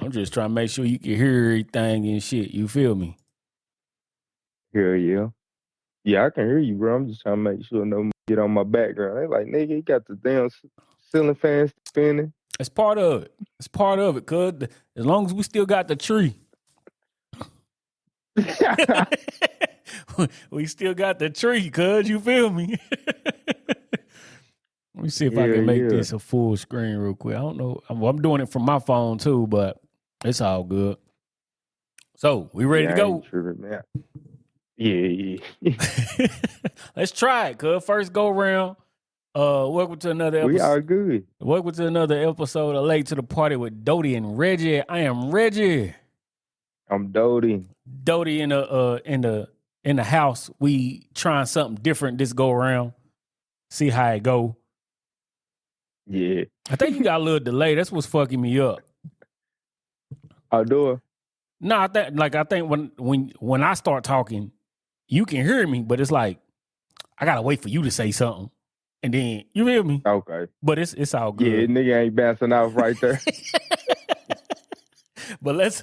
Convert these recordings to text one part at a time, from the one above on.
I'm just trying to make sure you can hear everything and shit. You feel me? Hear you. Yeah, I can hear you, bro. I'm just trying to make sure no one get on my background. They like, nigga, you got the damn ceiling fan spinning. It's part of it. It's part of it, cuz. As long as we still got the tree. We still got the tree, cuz. You feel me? Let me see if I can make this a full screen real quick. I don't know. I'm doing it from my phone too, but it's all good. So, we ready to go? Tripping, man. Yeah. Let's try it, cuz. First go round. Welcome to another episode. We are good. Welcome to another episode of Late to the Party with Dody and Reggie. I am Reggie. I'm Dody. Dody in the house. We trying something different this go around. See how it go. Yeah. I think you got a little delay. That's what's fucking me up. Outdoor. No, I think when I start talking, you can hear me, but it's like I gotta wait for you to say something, and then you hear me. Okay, but it's all good. Yeah, nigga ain't bouncing off right there. But let's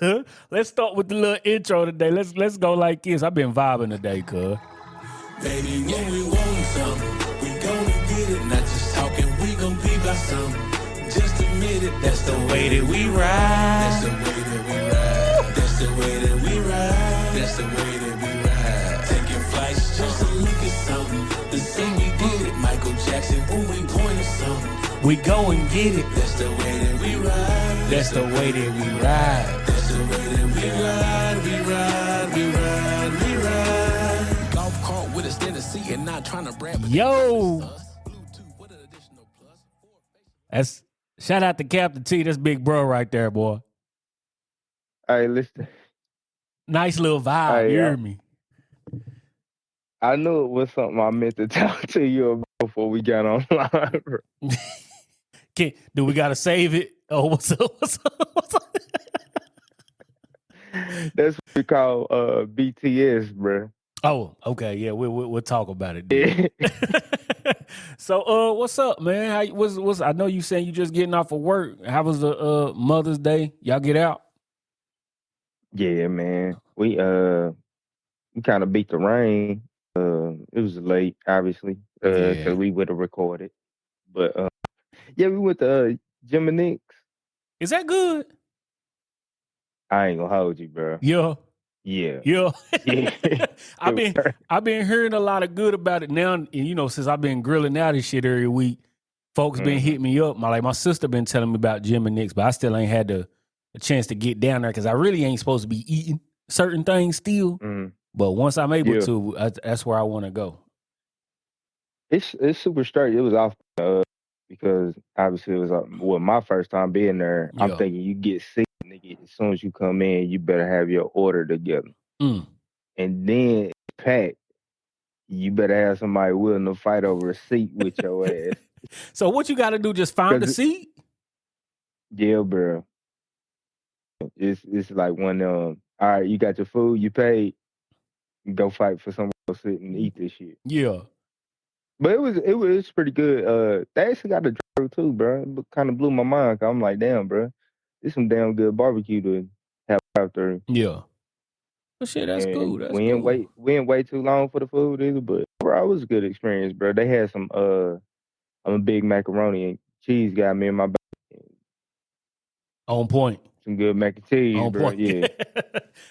start with the little intro today. Let's go like this. I've been vibing today, cuz. Baby, when we want something, we gonna get it. Not just talking, we gon' be about something. Just admit it. That's the way that we ride. That's the way that we ride. That's the way that we ride. That's the way that we ride. Taking flights just to look at something. The same we did it. Michael Jackson when we pointed something. We go and get it. That's the way that we ride. That's the way that we ride. That's the way that we ride. We ride. We ride. We ride. Golf cart with a stand to see and not trying to brag. Yo. That's shout out to Captain T. That's big bro right there, boy. Hey, listen. Nice little vibe. You hear me? I knew it was something I meant to talk to you about before we got online. Do we gotta save it? Oh, what's up? That's what we call BTS, bro. Oh, okay, yeah, we'll talk about it. Dude. So, what's up, man? How I know you saying you just getting off of work. How was the Mother's Day? Y'all get out? Yeah, man. We kind of beat the rain. It was late, obviously, because we would have recorded. But yeah, we went to Jim and Nick's. Is that good? I ain't gonna hold you, bro. Yeah. Yeah. I've been hearing a lot of good about it now, and you know, since I've been grilling out this shit every week, folks been hitting me up. My sister been telling me about Jim and Nick's, but I still ain't had the chance to get down there because I really ain't supposed to be eating certain things still. But once I'm able to, that's where I want to go. It's super straight. It was off because obviously it was my first time being there. Yeah. I'm thinking you get sick, nigga. As soon as you come in, you better have your order together. And then it's packed. You better have somebody willing to fight over a seat with your ass. So what you got to do? Just find a seat? Yeah, bro. It's like when all right, you got your food, you paid. Go fight for someone to sit and eat this shit. Yeah. But it was pretty good. They actually got a drive too, bro. It kind of blew my mind. I'm like, damn, bro. This some damn good barbecue to have after. Yeah. Well, shit, that's cool. We didn't wait too long for the food either, but bro, it was a good experience, bro. They had some I'm a big macaroni and cheese guy, me and my back. On point. Some good mac and cheese, on bro. Point. Yeah.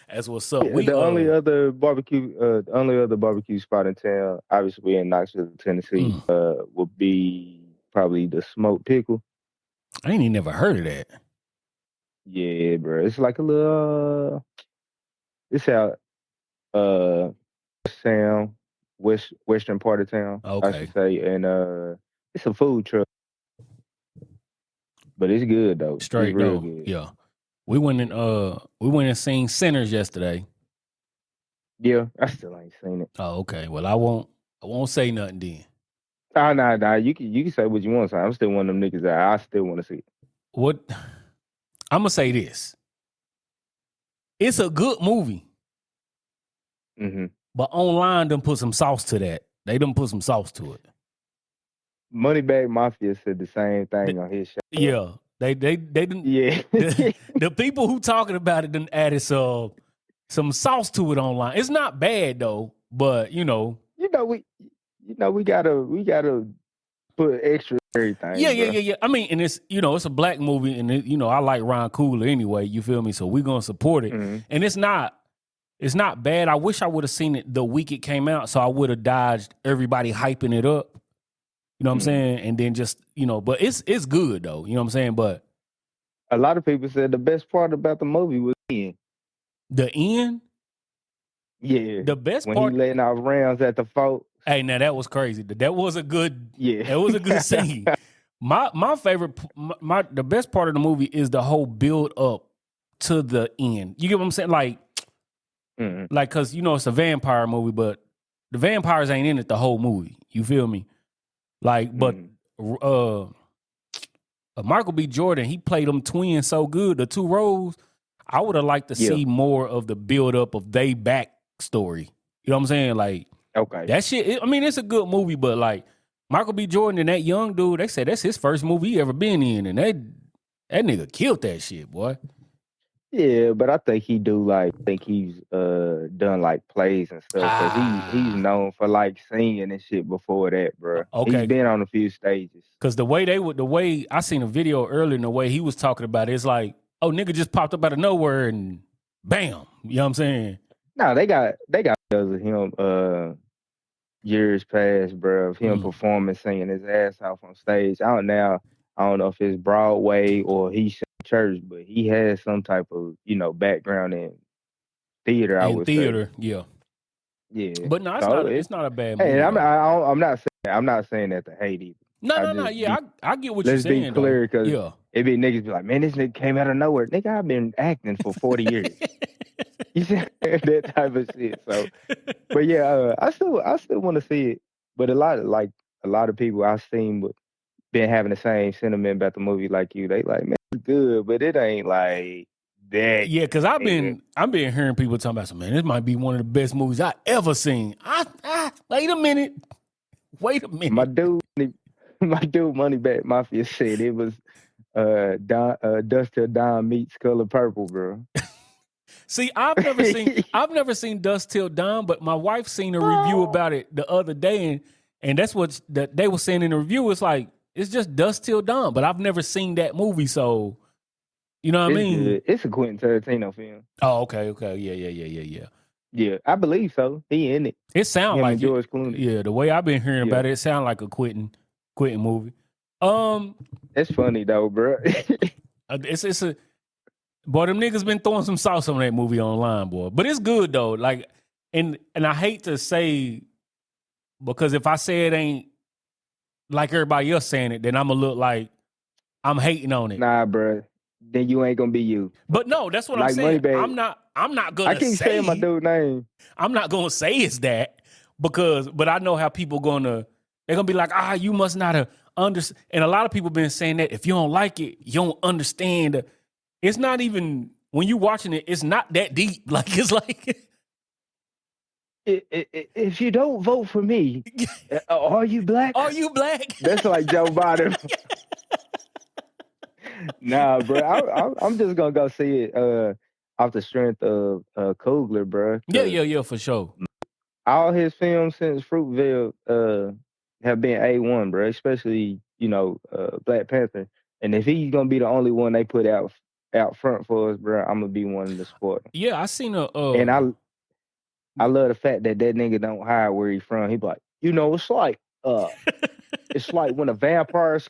That's what's up. The only other barbecue spot in town, obviously we in Knoxville, Tennessee, would be probably the Smoked Pickle. I ain't even never heard of that. Yeah, bro. It's like a little it's out town, western part of town, I should say. And it's a food truck. But it's good though. Straight though. Good. Yeah. We went and seen Sinners yesterday. Yeah, I still ain't seen it. Oh, okay. Well, I won't say nothing then. Nah. You can say what you want to say. I'm still one of them niggas that I still want to see it. What? I'm gonna say this. It's a good movie. But online done put some sauce to that. They done put some sauce to it. Moneybag Mafia said the same thing on his show. Yeah. They didn't. Yeah. The people who talking about it done added some sauce to it online. It's not bad though, but we gotta put extra everything, bro. Yeah. I mean, and it's it's a black movie, and I like Ron Coogler anyway. You feel me? So we're gonna support it, Mm-hmm. and it's not bad. I wish I would have seen it the week it came out, so I would have dodged everybody hyping it up. You know what I'm saying? And then just but it's good though. You know what I'm saying? But a lot of people said the best part about the movie was the end. The end? Yeah. The best when part. He letting off rounds at the folks. Hey, now that was crazy. That was a good. Yeah. That was a good scene. My favorite, the best part of the movie is the whole build up to the end. You get what I'm saying? Like, because it's a vampire movie, but the vampires ain't in it the whole movie. You feel me? Like, but Michael B. Jordan, he played them twins so good. The two roles, I would have liked to see more of the build up of they backstory. You know what I'm saying? Like, okay, that shit. It's a good movie, but like Michael B. Jordan and that young dude, they said that's his first movie he ever been in, and that nigga killed that shit, boy. Yeah, but I think he's done like plays and stuff because he's known for like singing and shit before that, bro. Okay, he's been on a few stages. Because the way I seen a video earlier, and the way he was talking about it, it's like, oh, nigga just popped up out of nowhere and bam, you know what I'm saying? No, they got because of him years past, bro, of him performing, singing his ass off on stage. I don't know if it's Broadway or he's church, but he has some type of background in theater. I would say. Yeah. But no, it's not a bad movie. Hey, I'm not saying that to hate either. No. Yeah, I get what you're saying. Let's be clear, because it be niggas be like, man, this nigga came out of nowhere. Nigga, I've been acting for 40 years. You see that type of shit. So, but yeah, I still want to see it. But a lot of people I've seen been having the same sentiment about the movie like you. They like, man, it's good, but it ain't like that. Yeah, because I've been hearing people talking about, man, this might be one of the best movies I ever seen. Wait a minute. My dude, Moneybag Mafia said it was Dust Till Dawn meets Color Purple, bro. See, I've never seen Dust Till Dawn, but my wife seen a review about it the other day, and that's what they were saying in the review. It's like, it's just Dust Till Dawn, but I've never seen that movie, so you know what I mean? Good. It's a Quentin Tarantino film. Oh, okay. Yeah. Yeah, I believe so. He in it. It sounds like George Clooney. Yeah, the way I've been hearing about it sounds like a Quentin movie. It's funny though, bro. It's a boy. Them niggas been throwing some sauce on that movie online, boy. But it's good though. Like, and I hate to say, because if I say it ain't like everybody else saying it, then I'm gonna look like I'm hating on it. Nah, bro. Then you ain't gonna be you. But no, that's what I'm saying. I'm not gonna. I keep saying my dude's name. I'm not gonna say it's that but I know how people they're gonna be like, you must not have understand. And a lot of people been saying that if you don't like it, you don't understand. It's not even, when you watching it, it's not that deep. Like, it's like, if you don't vote for me, are you black? Are you black? That's like Joe Biden. Nah, bro. I'm just gonna go see it off the strength of Coogler, bro. Yeah, for sure. All his films since Fruitvale have been A1, bro. Especially Black Panther. And if he's gonna be the only one they put out front for us, bro, I'm gonna be one of the support. Yeah, I seen and I love the fact that nigga don't hide where he from. He be like, it's like it's like when the vampires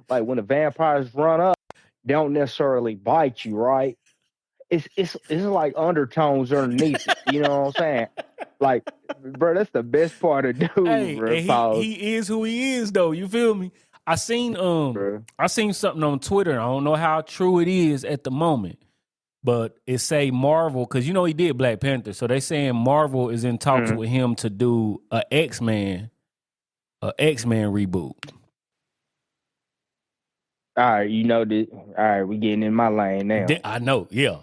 like when the vampires run up, they don't necessarily bite you, right? It's like undertones underneath it. You know what I'm saying? Like, bro, that's the best part of dude, bro. He is who he is, though. You feel me? I seen something on Twitter. I don't know how true it is at the moment, but it say Marvel, because he did Black Panther, so they saying Marvel is in talks with him to do a X-Men reboot. All right, this. All right, we getting in my lane now. I know, yeah.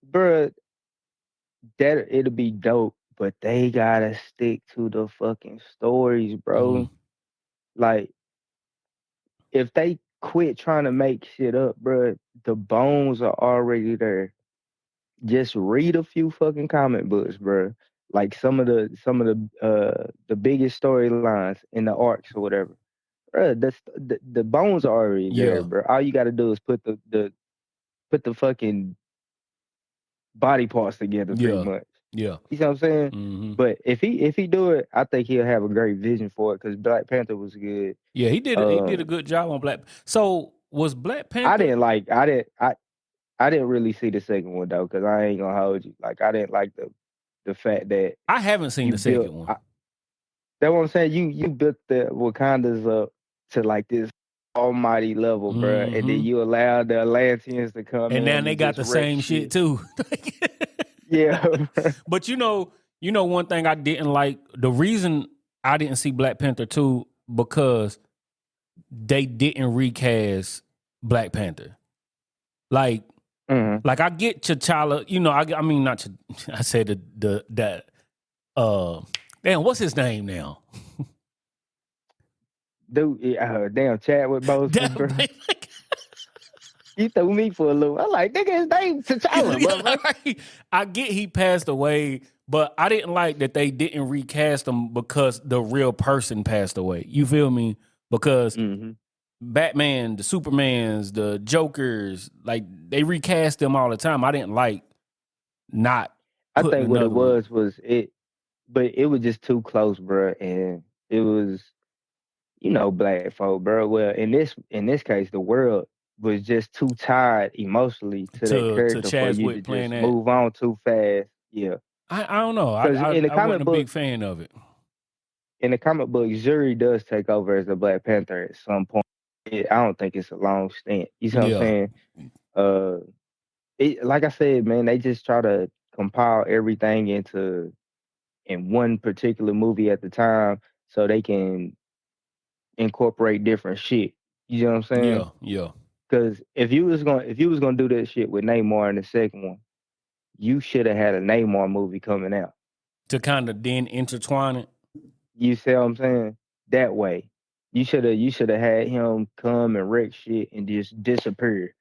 Bro, it'll be dope, but they gotta stick to the fucking stories, bro. Like, if they quit trying to make shit up, bro. The bones are already there. Just read a few fucking comic books, bro. Like some of the biggest storylines in the arcs or whatever. Bro, the bones are already there, bro. All you got to do is put the fucking body parts together, pretty much. Yeah. You know what I'm saying? Mm-hmm. But if he do it, I think he'll have a great vision for it because Black Panther was good. Yeah, he did a good job on Black. So was Black Panther? I didn't really see the second one though, because I ain't gonna hold you. Like I didn't like the fact that I haven't seen the second one. That's what I'm saying. You built the Wakandas up to like this almighty level, bro, and then you allowed the Atlanteans to come in. And now they got the same shit too. Yeah. But you know one thing I didn't like, the reason I didn't see Black Panther 2 because they didn't recast Black Panther. Like I get T'Challa, I mean not I said that damn, what's his name now? Dude, damn Chadwick Boseman, bro. You threw me for a loop. I'm like, nigga, his name T'Challa, bro. Right. I get he passed away, but I didn't like that they didn't recast him because the real person passed away. You feel me? Because Batman, the Supermans, the Jokers, like they recast them all the time. I didn't like not. I think what it was it, but it was just too close, bro, and it was, black folk, bro. Well, in this case, the world was just too tired emotionally to that character for you to just move on too fast. Yeah, I don't know. I wasn't a big fan of it. In the comic book, Zuri does take over as the Black Panther at some point. I don't think it's a long stint. You see what I'm saying? Like I said, man, they just try to compile everything in one particular movie at the time so they can incorporate different shit. You know what I'm saying? Yeah. Because if you was gonna do that shit with Namor in the second one, you should have had a Namor movie coming out to kind of then intertwine it. You see what I'm saying? That way, you should have had him come and wreck shit and just disappear.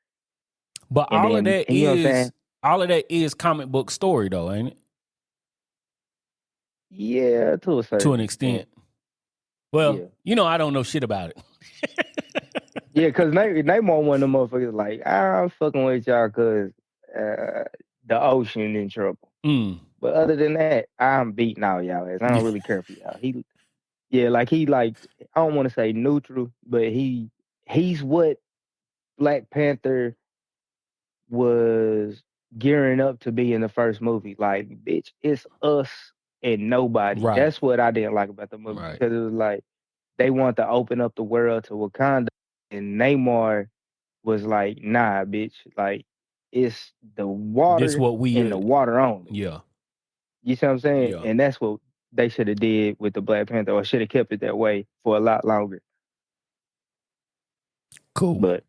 But all of that is comic book story though, ain't it? Yeah, to an extent. Well, I don't know shit about it. Yeah, because Namor one of them motherfuckers like, I'm fucking with y'all because the ocean in trouble. But other than that, I'm beating all y'all ass. I don't really care for y'all. I don't want to say neutral, but he's what Black Panther was gearing up to be in the first movie. Like, bitch, it's us and nobody. Right. That's what I didn't like about the movie because it was like they want to open up the world to Wakanda, and Namor was like, nah, bitch, like it's the water and the water only. Yeah. You see what I'm saying? Yeah. And that's what they should have did with the Black Panther, or should have kept it that way for a lot longer. Cool. But,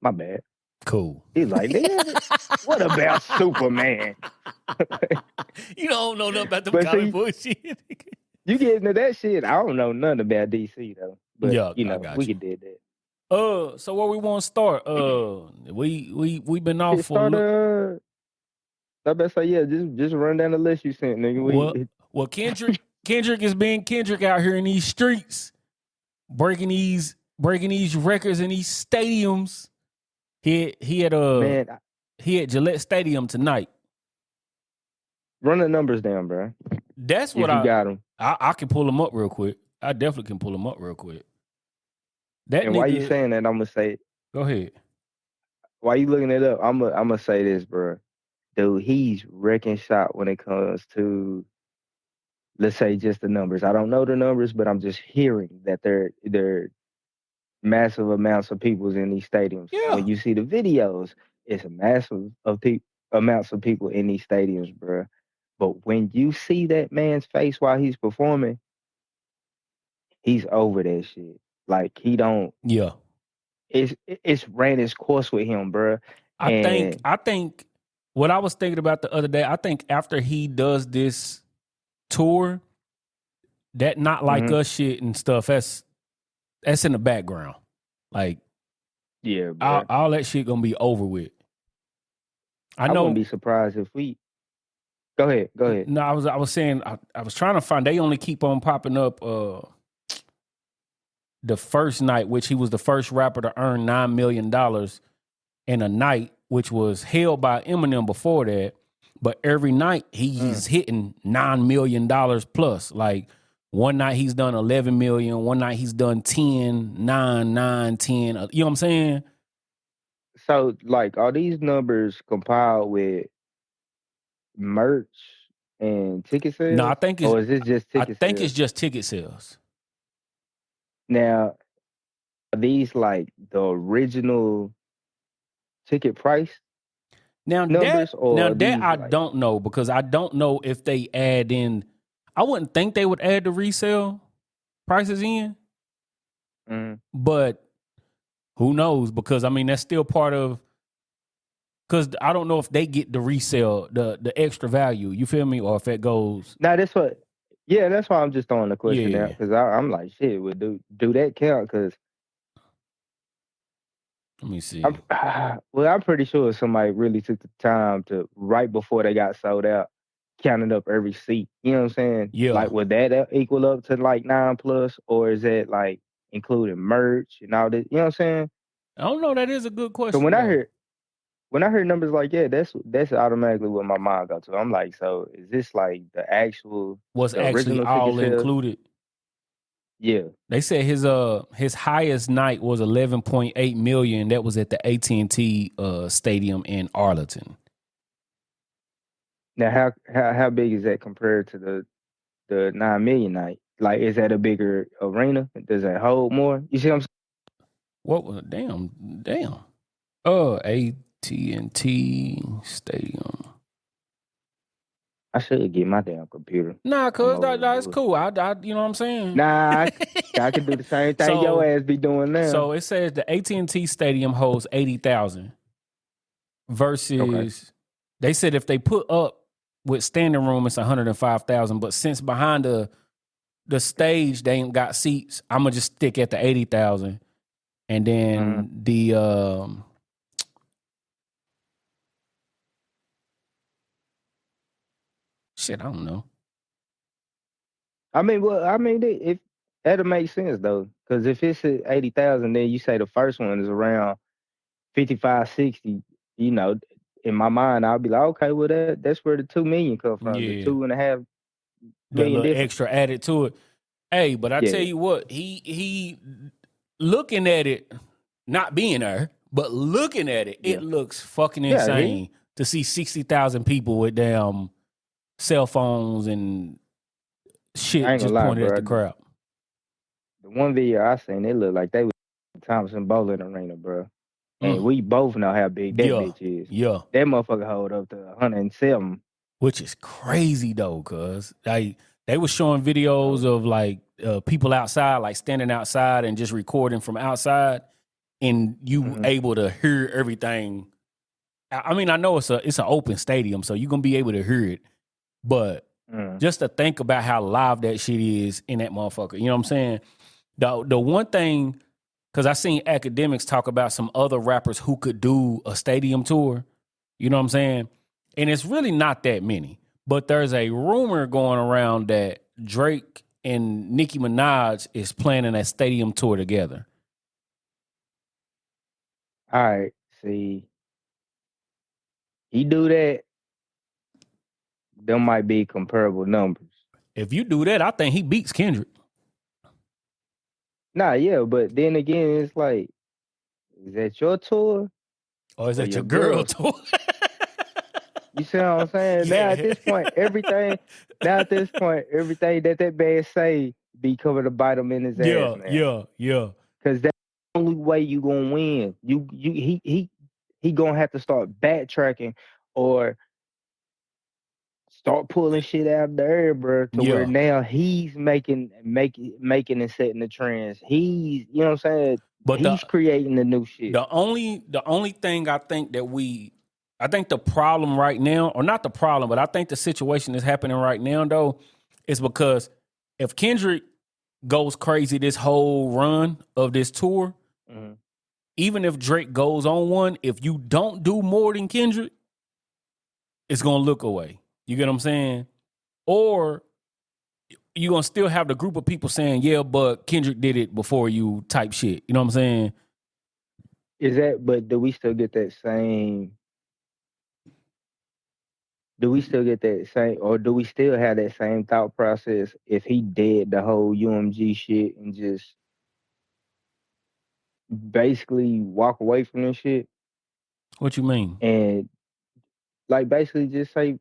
my bad. Cool. He's like, what about Superman? You don't know nothing about the comic book shit. You get into that shit. I don't know nothing about DC though. But we could do that. So where we want to start? We been off for I bet say just run down the list you sent, nigga. Well, Kendrick is being Kendrick out here in these streets, breaking these records in these stadiums. He at Gillette Stadium tonight. Run the numbers down, bro. That's what you got them. I can pull them up real quick. I definitely can pull them up real quick. Why you saying that? I'm gonna say it. Go ahead. Why you looking it up? I'm gonna say this, bro. Dude, he's wrecking shop when it comes to, let's say, just the numbers. I don't know the numbers, but I'm just hearing that they're massive amounts of people in these stadiums. Yeah. When you see the videos, it's a massive amounts of people in these stadiums, bro. But when you see that man's face while he's performing, he's over that shit. Like he don't. Yeah. It's ran its course with him, bro. I think what I was thinking about the other day, I think after he does this tour, that Not Like Us shit and stuff, that's in the background. Like, Yeah, bro. all that shit gonna be over with. I know. wouldn't be surprised if we. Go ahead. No, I was saying I was trying to find. They only keep on popping up. The first night, which he was the first rapper to earn $9 million in a night, which was held by Eminem before that. But every night he's hitting $9 million plus. Like one night he's done 11 million, one night he's done 10, 9, 9, 10. You know what I'm saying? So, like, are these numbers compiled with merch and ticket sales? No, I think or is this just I ticket think sales? it's just ticket sales. Now, are these like the original ticket price numbers, or are these I like? don't know, because I don't know if they add in. I wouldn't think they would add the resale prices in, but who knows? Because I mean that's still part of. Because I don't know if they get the resale, the extra value. You feel me? Or if it goes. Now that's what. Yeah, that's why I'm just throwing the question out, Yeah. because I'm like, shit, would do that count? Because Let me see. I'm pretty sure somebody really took the time to, right before they got sold out, counted up every seat. You know what I'm saying? Yeah. Like, would that equal up to like 9+, or is that like including merch and all this? You know what I'm saying? I don't know. That is a good question. So when I heard numbers like that, that's automatically what my mind go to. I'm like, so is this like the actual, was the actually original all ticket sales? included. Yeah. They said his highest night was 11.8 million. That was at the AT&T stadium in Arlington. Now, how big is that compared to the 9 million night? Like, is that a bigger arena? Does that hold more? You see what I'm saying? What was damn. AT&T stadium. I should get my damn computer. Nah, cuz over that's do it. cool. I you know what I'm saying? Nah, I can do the same thing your ass be doing now. So it says the AT&T stadium holds 80,000 versus they said if they put up with standing room it's 105,000, but since behind the stage they ain't got seats, I'm gonna just stick at the 80,000. And then the shit, I don't know. I mean, if that'll make sense though, because if it's at 80,000, then you say the first one is around 55, 60. You know, in my mind, I'll be like, okay, well that's where the 2 million come from. The Yeah. 2.5 The million little difference. extra added to it. Hey, but I tell you what, he looking at it, not being there, but looking at it, it looks fucking insane to see 60,000 people with damn cell phones and shit just pointed at the crowd. The one video I seen, it looked like they was Thompson Bowling Arena, bro. And we both know how big that bitch is. Yeah. That motherfucker hold up to 107. Which is crazy though, cuz they were showing videos of like people outside, like standing outside and just recording from outside, and you able to hear everything. I mean, I know it's an open stadium, so you're gonna be able to hear it. But just to think about how live that shit is in that motherfucker, you know what I'm saying? The one thing, because I seen academics talk about some other rappers who could do a stadium tour, you know what I'm saying? And it's really not that many. But there's a rumor going around that Drake and Nicki Minaj is planning a stadium tour together. All right, see, he do that, there might be comparable numbers. If you do that, I think he beats Kendrick. Nah, yeah, but then again, it's like, is that your tour? Or is that your girl tour? You see what I'm saying? Yeah. Now at this point, everything that man say be coming to bite him in his ass, man. Yeah. Because that's the only way you gonna win. He gonna have to start backtracking or start pulling shit out of the air, bro, to where now he's making and setting the trends. He's, you know what I'm saying? But he's creating the new shit. The only thing I think I think the problem right now, or not the problem, but I think the situation that's happening right now though, is because if Kendrick goes crazy this whole run of this tour, even if Drake goes on one, if you don't do more than Kendrick, it's gonna look away. You get what I'm saying? Or you're gonna still have the group of people saying, yeah, but Kendrick did it before you type shit. You know what I'm saying? But do we still get that same? Do we still get that same, or do we still have that same thought process if he did the whole UMG shit and just basically walk away from this shit What you mean? and like basically just say,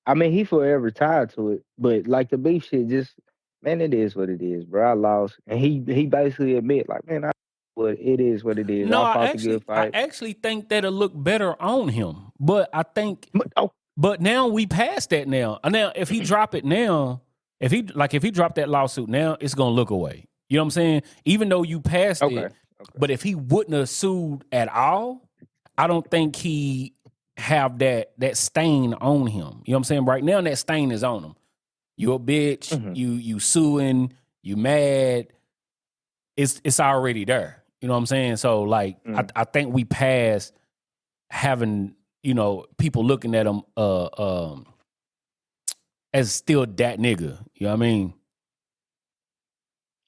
I mean, he forever tied to it, but like the beef shit, just man, it is what it is, bro. I lost, and he basically admit like, man, it is what it is. No, I fought the good I fight. actually think that'll look better on him. But I think Oh, but now we passed that now. Now, if he drop it now, if he dropped that lawsuit now, it's gonna look away. You know what I'm saying? Even though you passed it, but if he wouldn't have sued at all, I don't think he have that stain on him. You know what I'm saying? Right now, that stain is on him. You a bitch. You suing. You mad. It's already there. You know what I'm saying? So like, I think we passed having, you know, people looking at him as still that nigga. You know what I mean?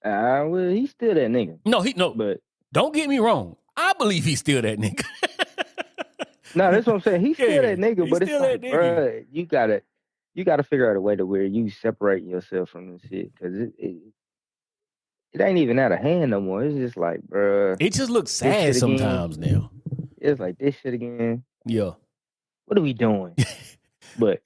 Well, he's still that nigga. No, but don't get me wrong. I believe he's still that nigga. No, that's what I'm saying. He's still that nigga, but it's like, bruh, you gotta figure out a way to where you separate yourself from this shit, because it ain't even out of hand no more. It's just like, bruh, it just looks sad sometimes now. It's like this shit again. Yeah. What are we doing? But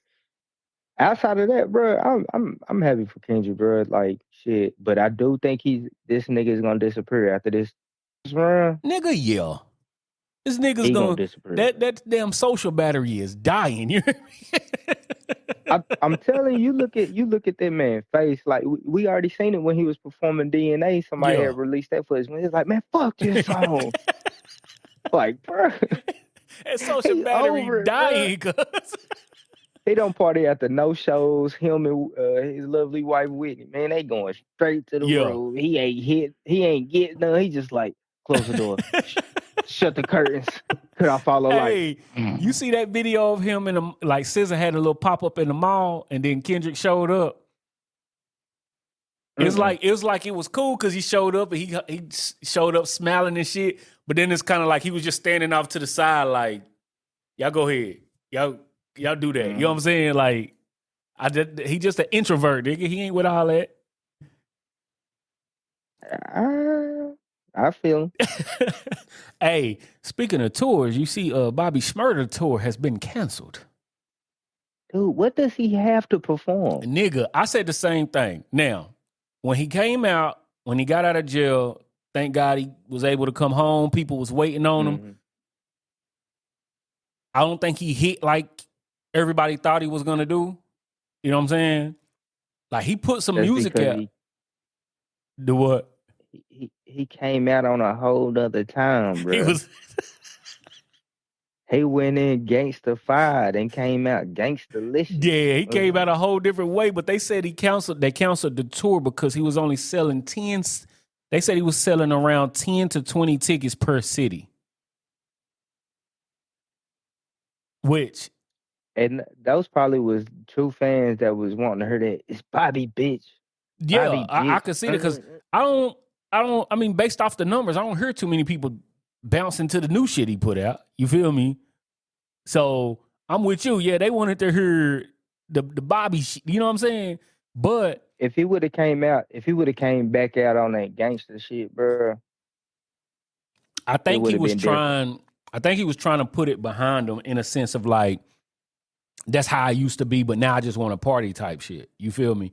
outside of that, bro, I'm happy for Kendrick, bro. Like shit, but I do think this nigga is gonna disappear after this run. Nigga, yeah. This nigga's gonna disappear. That damn social battery is dying. You hear me? I'm telling you, you look at that man's face. Like we already seen it when he was performing DNA. Somebody had released that footage. When it's like, man, fuck this song. Like, bro, that social battery dying. Cause he don't party at the no shows. Him and his lovely wife Whitney, man, they going straight to the road. He ain't getting none. He just like close the door. Shut the curtains. Could I follow Hey, you see that video of him in like SZA had a little pop up in the mall, and then Kendrick showed up. It was like it was cool because he showed up and he showed up smiling and shit. But then it's kind of like he was just standing off to the side, like, y'all go ahead, y'all do that. You know what I'm saying? Like, he just an introvert, nigga. He ain't with all that. I feel him. Hey, speaking of tours, you see Bobby Shmurda tour has been canceled. Dude, what does he have to perform? Nigga, I said the same thing. Now, when he came out, when he got out of jail, thank God he was able to come home. People was waiting on him. I don't think he hit like everybody thought he was going to do. You know what I'm saying? Like, he put some music out. Do what? He came out on a whole nother time, bro. He went in gangsta-fied and came out gangsta-licious. Yeah, he came out a whole different way, but they said they canceled the tour because he was only selling 10. They said he was selling around 10 to 20 tickets per city. Which, and those probably was true fans that was wanting to hear that. It's Bobby, bitch. Yeah, Bobby, I could see that because I mean, based off the numbers, I don't hear too many people bouncing to the new shit he put out. You feel me? So I'm with you. Yeah, they wanted to hear the Bobby shit. You know what I'm saying? But if he would have came back out on that gangster shit, bro, I think he was trying to put it behind him in a sense of like, that's how I used to be, but now I just want a party type shit. You feel me?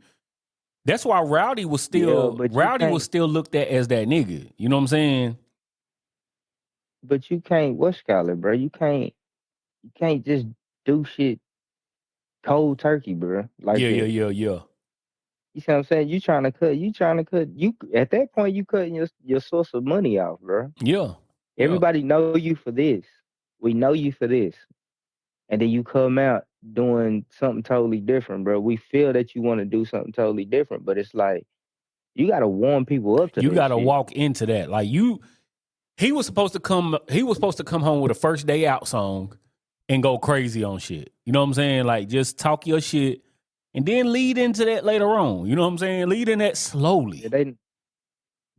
That's why Rowdy was still looked at as that nigga. You know what I'm saying? But you can't, bro? You can't just do shit cold turkey, bro. Like yeah. You see what I'm saying? You trying to cut. You at that point, you cutting your source of money off, bro. Yeah. Everybody know you for this. We know you for this, and then you come out doing something totally different, bro. We feel that you want to do something totally different, but it's like you got to warm people up to. You got to walk into that. Like He was supposed to come home with a first day out song and go crazy on shit. You know what I'm saying? Like just talk your shit and then lead into that later on. You know what I'm saying? Lead in that slowly. Yeah,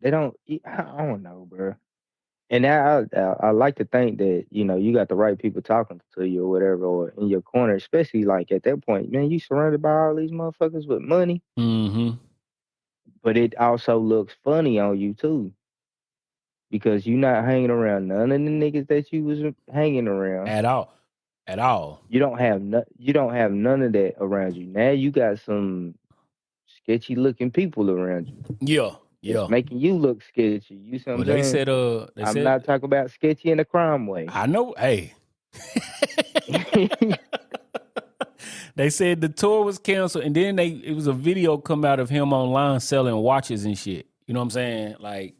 they don't. I don't know, bro. And I like to think that you got the right people talking to you or whatever, or in your corner, especially like at that point, man. You surrounded by all these motherfuckers with money, but it also looks funny on you too, because you're not hanging around none of the niggas that you was hanging around at all. You don't have none of that around you. Now you got some sketchy looking people around you. Yeah. It's making you look sketchy. You see what I'm saying? I'm not talking about sketchy in a crime way. I know. Hey. They said the tour was canceled, and then it was a video come out of him online selling watches and shit. You know what I'm saying? Like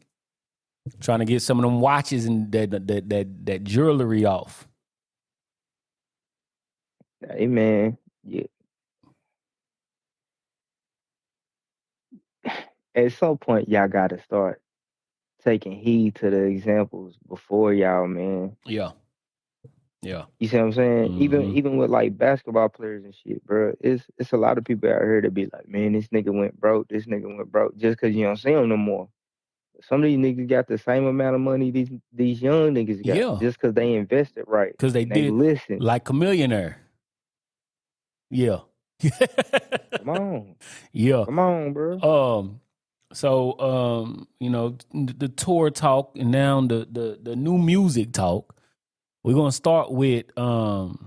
trying to get some of them watches and that jewelry off. Hey man, yeah. At some point, y'all gotta start taking heed to the examples before y'all, man. Yeah. You see what I'm saying? Even with like basketball players and shit, bro. It's a lot of people out here that be like, man, this nigga went broke. This nigga went broke just because you don't see him no more. Some of these niggas got the same amount of money these young niggas got just because they invested right. Because they did listen. like a millionaire. Yeah. Come on. Yeah. Come on, bro. So the tour talk and now the new music talk. We're gonna start with the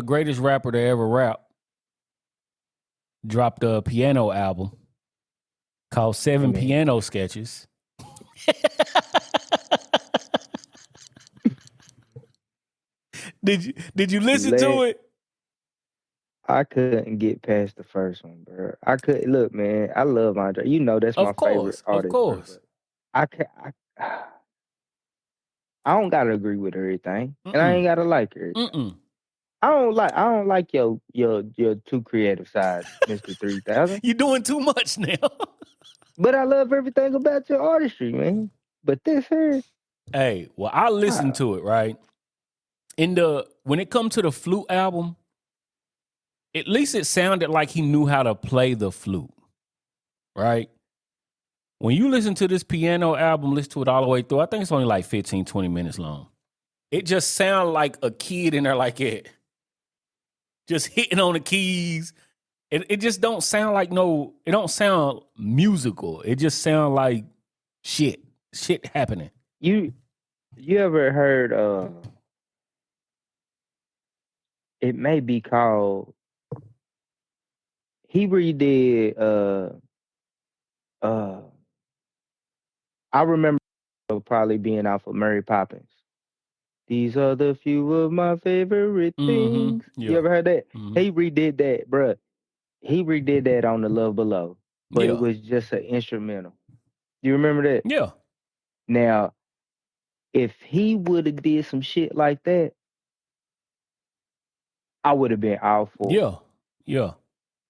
greatest rapper to ever rap. Dropped a piano album called 7 Piano Sketches. Did you listen to it? I couldn't get past the first one, bro. I could look, man. I love Andre. You know that's my favorite artist. Of course. Bro. I don't gotta agree with everything, and I ain't gotta like everything. I don't like your too creative side, Mr. 3000. You're doing too much now. But I love everything about your artistry, man. But this here, hey, well, I listened to it, right? When it comes to the flute album, at least it sounded like he knew how to play the flute, right? When you listen to this piano album, listen to it all the way through, I think it's only like 15, 20 minutes long. It just sounds like a kid in there like it. Just hitting on the keys. It just don't sound like it don't sound musical. It just sounds like shit happening. You ever heard, it may be called, he redid, I remember probably being off of Mary Poppins. These are the few of my favorite things. Yeah. You ever heard that? He redid that, bruh. He redid that on The Love Below, but it was just an instrumental. You remember that? Yeah. Now, if he would have did some shit like that, I would have been all for it. Yeah.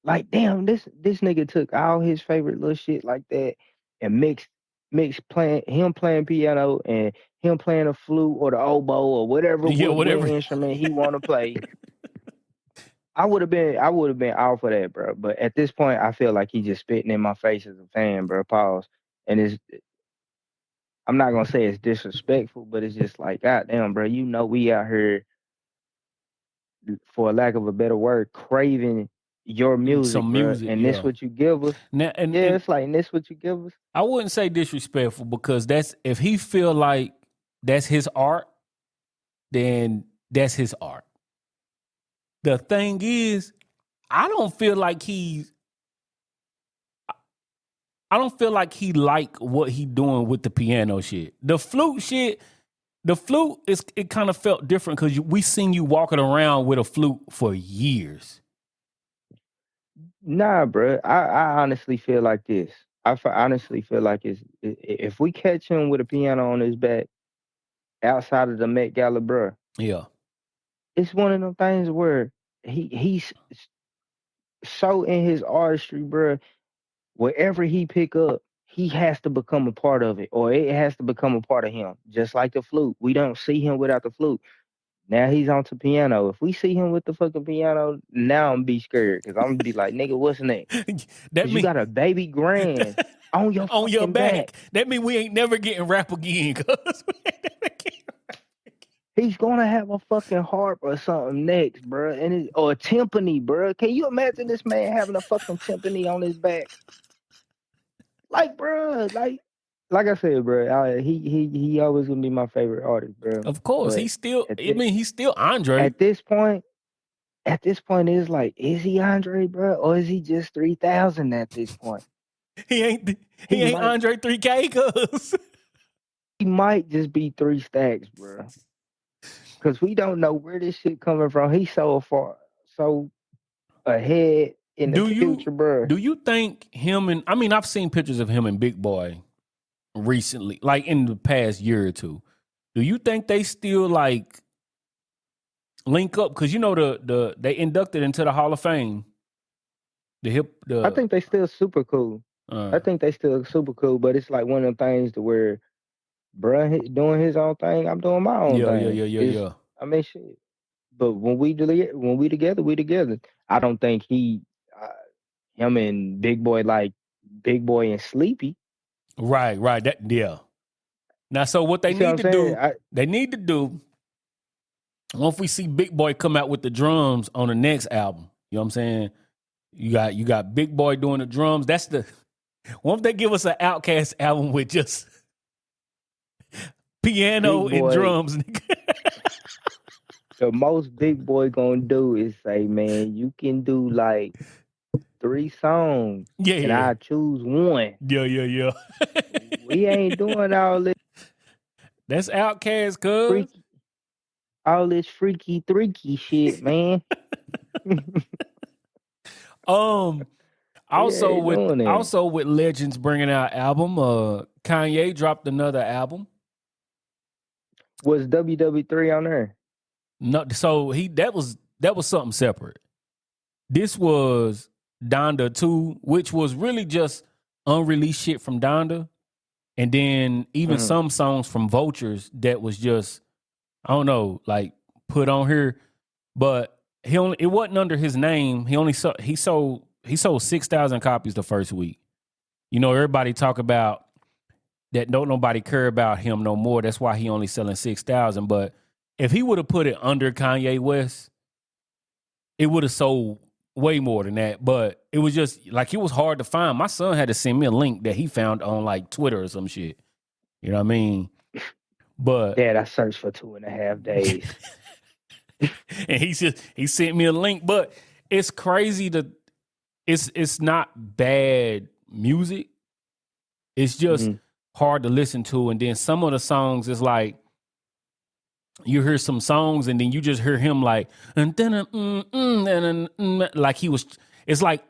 Like, damn, this nigga took all his favorite little shit like that and mixed him playing piano and him playing a flute or the oboe or whatever instrument he want to play. I would have been all for that, bro. But at this point, I feel like he just spitting in my face as a fan, bro. Pause. And I'm not gonna say it's disrespectful, but it's just like, goddamn, bro. You know we out here, for a lack of a better word, craving your music, some music, bro. And this what you give us. Now, it's like this what you give us. I wouldn't say disrespectful, because if he feel like that's his art, then that's his art. The thing is, I don't feel like he like what he doing with the piano shit. The flute shit, it kind of felt different because we seen you walking around with a flute for years. Nah, bro. I honestly feel like this. Honestly feel like if we catch him with a piano on his back outside of the Met Gala, bro. Yeah. It's one of them things where he's so in his artistry, bro. Wherever he pick up, he has to become a part of it, or it has to become a part of him. Just like the flute, we don't see him without the flute. Now he's onto piano. If we see him with the fucking piano, now I'm be scared because I'm gonna be like, nigga, what's next? Because you got a baby grand on your on your fucking back. That mean we ain't never getting rap again, cuz we ain't never getting rap again. He's gonna have a fucking harp or something next, bro, or a timpani, bro. Can you imagine this man having a fucking timpani on his back? Like, bro, like I said, bro, he always gonna be my favorite artist, bro. Of course, But he's still. He's still Andre. At this point, it's like, is he Andre, bro, or is he just 3,000 at this point? He ain't Andre 3K, cuz. He might just be 3 stacks, bro. Because we don't know where this shit coming from. He's so ahead in the future, bro. Do you think him and, I mean, I've seen pictures of him and Big Boy recently, like in the past year or two. Do you think they still like link up? Because you know they inducted into the Hall of Fame. I think they still super cool. I think they still super cool, but it's like one of them things to where bruh doing his own thing, I'm doing my own thing. Yeah. I mean, shit. But when we together, we together. I don't think him and Big Boy like Big Boy and Sleepy. Right. Now, so what they need to do, they need to do. Once we see Big Boy come out with the drums on the next album, you know what I'm saying? You got Big Boy doing the drums. That's the. Once they give us an Outkast album with just piano and drums. The most Big Boy gonna do is say, man, you can do like 3 songs. And I choose one. Yeah. We ain't doing all this. That's Outkast, cuz. All this freaky shit, man. Also with Legends bringing out album, Kanye dropped another album. Was WW3 on there? No, so that was something separate. This was Donda 2, which was really just unreleased shit from Donda, and then even some songs from Vultures that was just, I don't know, like put on here, but it wasn't under his name. He sold 6,000 copies the first week. You know, everybody talk about that. Don't nobody care about him no more. That's why he only selling 6,000. But if he would have put it under Kanye West, it would have sold way more than that. But it was just like, it was hard to find. My son had to send me a link that he found on like Twitter or some shit. You know what I mean? But Dad, I searched for 2.5 days. And he sent me a link. But it's crazy it's not bad music. It's just hard to listen to. And then some of the songs is like, you hear some songs and then you just hear him like, and then like he was, it's like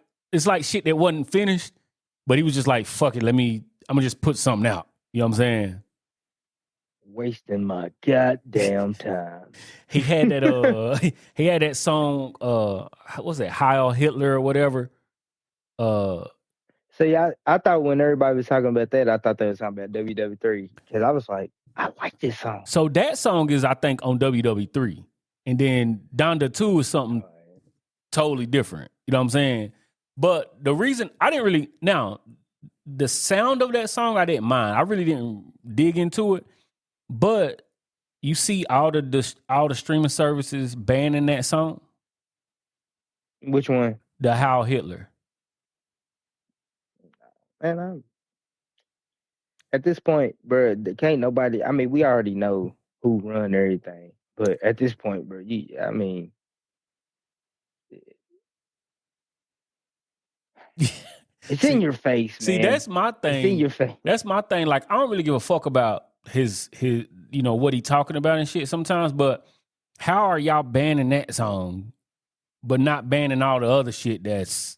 shit that wasn't finished, but he was just like, fuck it, I'm gonna just put something out. You know what I'm saying? Wasting my goddamn time. He had that song, what was it, Heil Hitler or whatever. See, I thought when everybody was talking about that, I thought they was talking about WW3 because I was like, I like this song. So that song is, I think, on WW3, and then Donda 2 is something totally different. You know what I'm saying? But the reason I didn't really, now the sound of that song I didn't mind. I really didn't dig into it, but you see all the streaming services banning that song. Which one? The Heil Hitler. Man, at this point, bro, can't nobody. I mean, we already know who run everything, but at this point, bro, I mean, it's in your face, man. See, that's my thing. It's in your face. That's my thing. Like, I don't really give a fuck about his you know, what he talking about and shit sometimes, but how are y'all banning that song, but not banning all the other shit that's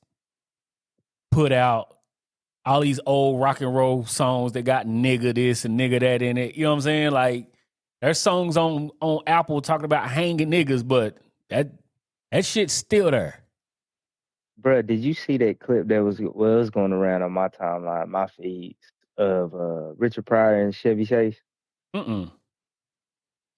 put out? All these old rock and roll songs that got nigga this and nigga that in it. You know what I'm saying? Like, there's songs on Apple talking about hanging niggas, but that shit's still there. Bro, did you see that clip that was going around on my timeline, my feeds? of Richard Pryor and Chevy Chase.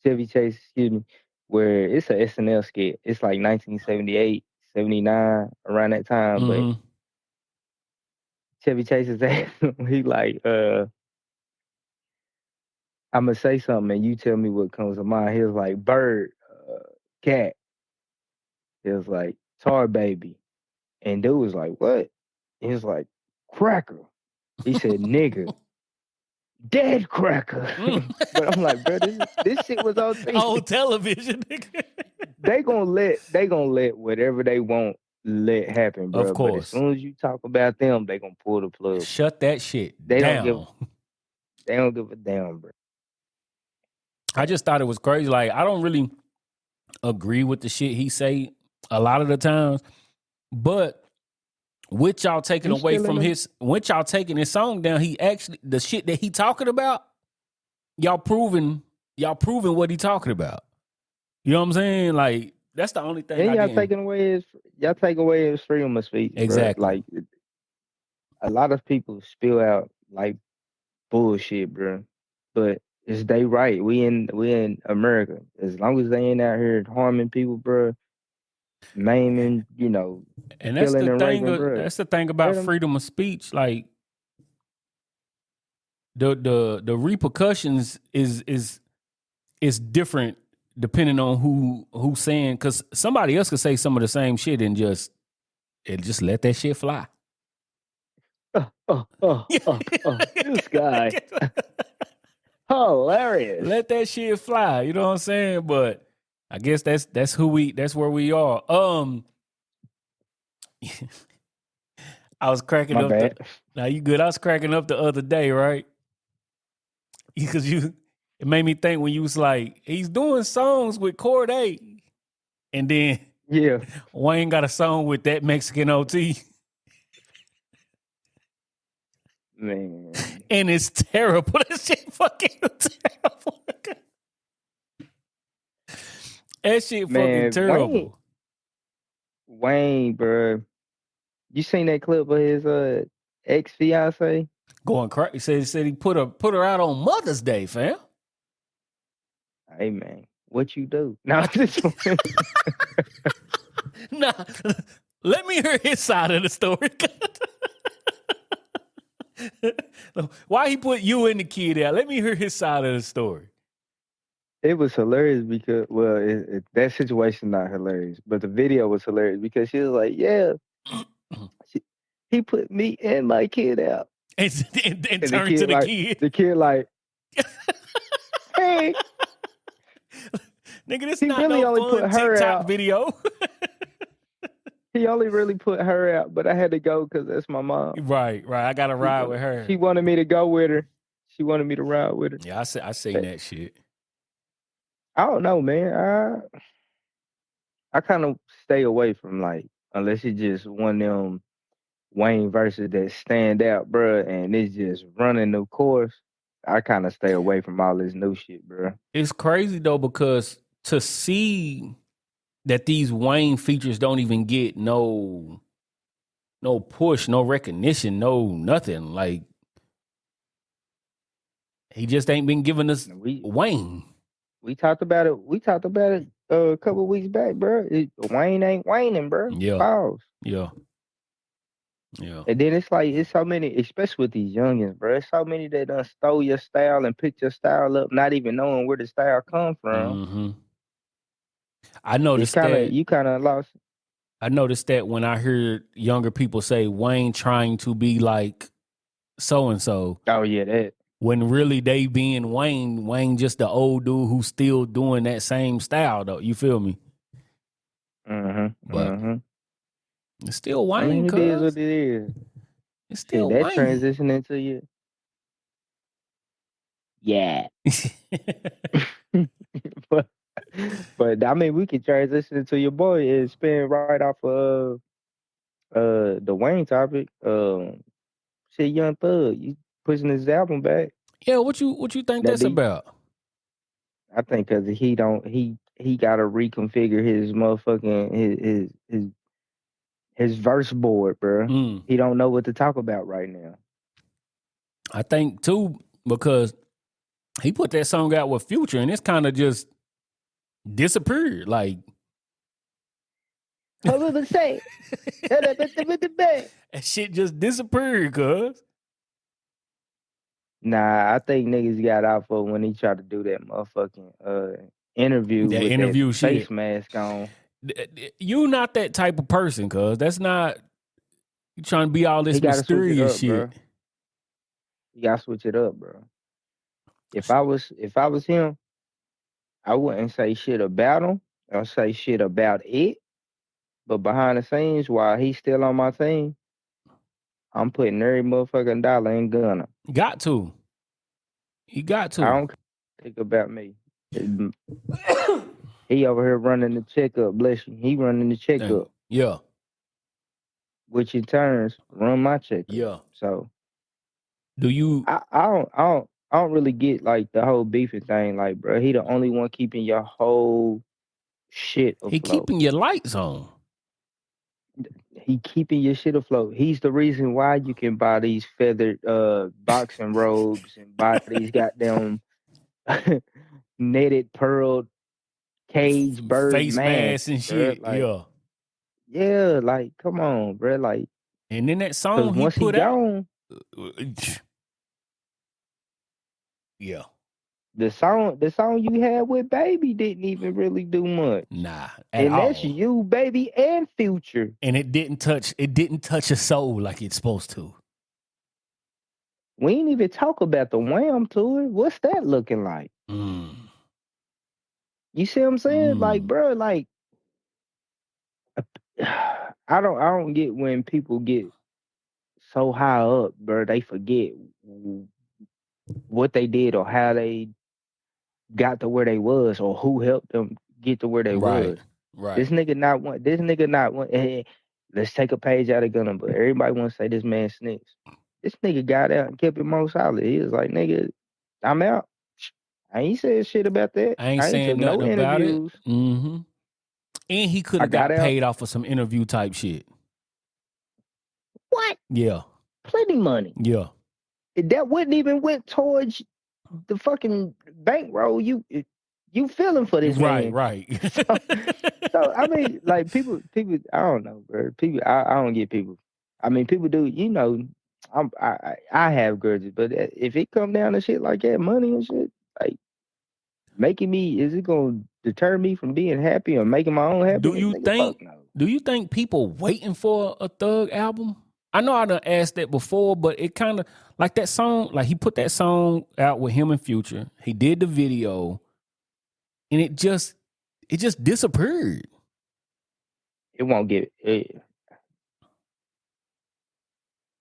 Chevy Chase, excuse me, where it's a SNL skit. It's like 1978, 79, around that time. But Chevy Chase is he like, I'm gonna say something and you tell me what comes to mind. He was like, bird, cat. He was like, tar baby. And dude was like, what? He was like, cracker. He said, nigga. Dead cracker. But I'm like, bro, this shit was on TV. On television, nigga. They gonna let whatever they want let happen, bro. Of course. But as soon as you talk about them, they gonna pull the plug. Shut that shit they down. They don't give a damn, bro. I just thought it was crazy. Like, I don't really agree with the shit he say a lot of the times, but with y'all taking away from with y'all taking his song down, he actually, the shit that he talking about, y'all proving what he talking about. You know what I'm saying? Like, that's the only thing. And y'all take away his freedom of speech. Exactly. Bro. Like, a lot of people spill out like bullshit, bro. But it's they right. We in America. As long as they ain't out here harming people, bro, maiming, and that's killing the and thing. raping, bro. That's the thing about freedom of speech. Like, the repercussions is different depending on who's saying, because somebody else could say some of the same shit and just let that shit fly. This guy. Hilarious. Let that shit fly. You know what I'm saying? But I guess that's where we are. I was cracking up. Now you good? I was cracking up the other day, right? Because it made me think when you was like, he's doing songs with Corday, and then Wayne got a song with that Mexican OT. Man. And it's terrible. That shit fucking terrible. That shit fucking terrible. Wayne, bro. You seen that clip of his ex-fiance? Going crazy. Said he put her out on Mother's Day, fam. Hey man, what you do? Nah, nah, let me hear his side of the story. Why he put you and the kid out? Let me hear his side of the story. It was hilarious because, that situation not hilarious, but the video was hilarious because she was like, "Yeah, he put me and my kid out," and turned to the kid. The kid like, "Hey, nigga, this not really no only fun put her TikTok out. Video." He only really put her out, but I had to go because that's my mom. Right. I got to ride with her. She wanted me to go with her. She wanted me to ride with her. Yeah, I seen that shit. I don't know, man. I kind of stay away from, like, unless it's just one of them Wayne verses that stand out, bro, and it's just running the course. I kind of stay away from all this new shit, bro. It's crazy though, because to see that these Wayne features don't even get no push, no recognition, no nothing. Like, he just ain't been giving us Wayne. We talked about it. A couple of weeks back, bro. Wayne ain't Wayning, bro. Yeah. Pause. Yeah. And then it's like, it's so many, especially with these youngins, bro. It's so many that done stole your style and picked your style up, not even knowing where the style come from. Mm-hmm. I noticed that you kind of lost. I noticed that when I heard younger people say Wayne trying to be like so and so. Oh yeah, that. When really they being Wayne just the old dude who's still doing that same style though. You feel me? But it's still Wayne. I mean, it is what it is. It's still that Wayne. transition into you. Yeah. But I mean, we could transition into your boy and spin right off of the Wayne topic. Shit, Young Thug, you pushing his album back. Yeah, what you think that's about? I think because he got to reconfigure his motherfucking his verse board, bro. He don't know what to talk about right now. I think too, because he put that song out with Future and it's kind of just disappeared. Like, that shit just disappeared, cuz. Nah, I think niggas got out for when he tried to do that motherfucking interview That with interview that shit. face mask on. You not that type of person, cuz. That's not, you trying to be all this He gotta switch it mysterious up, shit. bro. You gotta switch it up, bro. If I was him, I wouldn't say shit about him. I'll say shit about it. But behind the scenes, while he's still on my team, I'm putting every motherfucking dollar in Gunna. Got to. He got to. I don't think about me. He over here running the checkup, bless you. He running the checkup. Yeah. Which in turns run my checkup. Yeah. So do you I don't really get like the whole beefing thing. Like, bro, he the only one keeping your whole shit afloat. He keeping your lights on. He keeping your shit afloat. He's the reason why you can buy these feathered boxing robes and buy these goddamn netted pearl cage bird face masks mask and shit. Like, yeah, like come on, bro. Like, and then that song he once put he out. gone, yeah. The song you had with Baby didn't even really do much. Nah, at all. And that's you, Baby, and Future. And it didn't touch a soul like it's supposed to. We ain't even talk about the Wham tour. What's that looking like? You see what I'm saying? Like, bro, like I don't get when people get so high up, bro, they forget what they did or how they got to where they was or who helped them get to where they was. Right. This nigga not one. Hey, let's take a page out of Gunna, but everybody want to say this man snitch. This nigga got out and kept it more solid. He was like, nigga, I'm out. I ain't said shit about that. I ain't saying took no nothing about interviews. it. Mm-hmm. And he could have got paid off for some interview type shit. What? Yeah. Plenty money. Yeah. That wouldn't even went towards the fucking bankroll you feeling for this man. Right. So I mean, like people, I don't know, bro. People, I don't get people. I mean, people do, you know. I have grudges, but if it come down to shit like that, money and shit, like is it gonna deter me from being happy or making my own happiness? Do you think people waiting for a Thug album? I know I done asked that before, but it kind of like that song, like he put that song out with him and Future. He did the video and it just disappeared. It won't get it.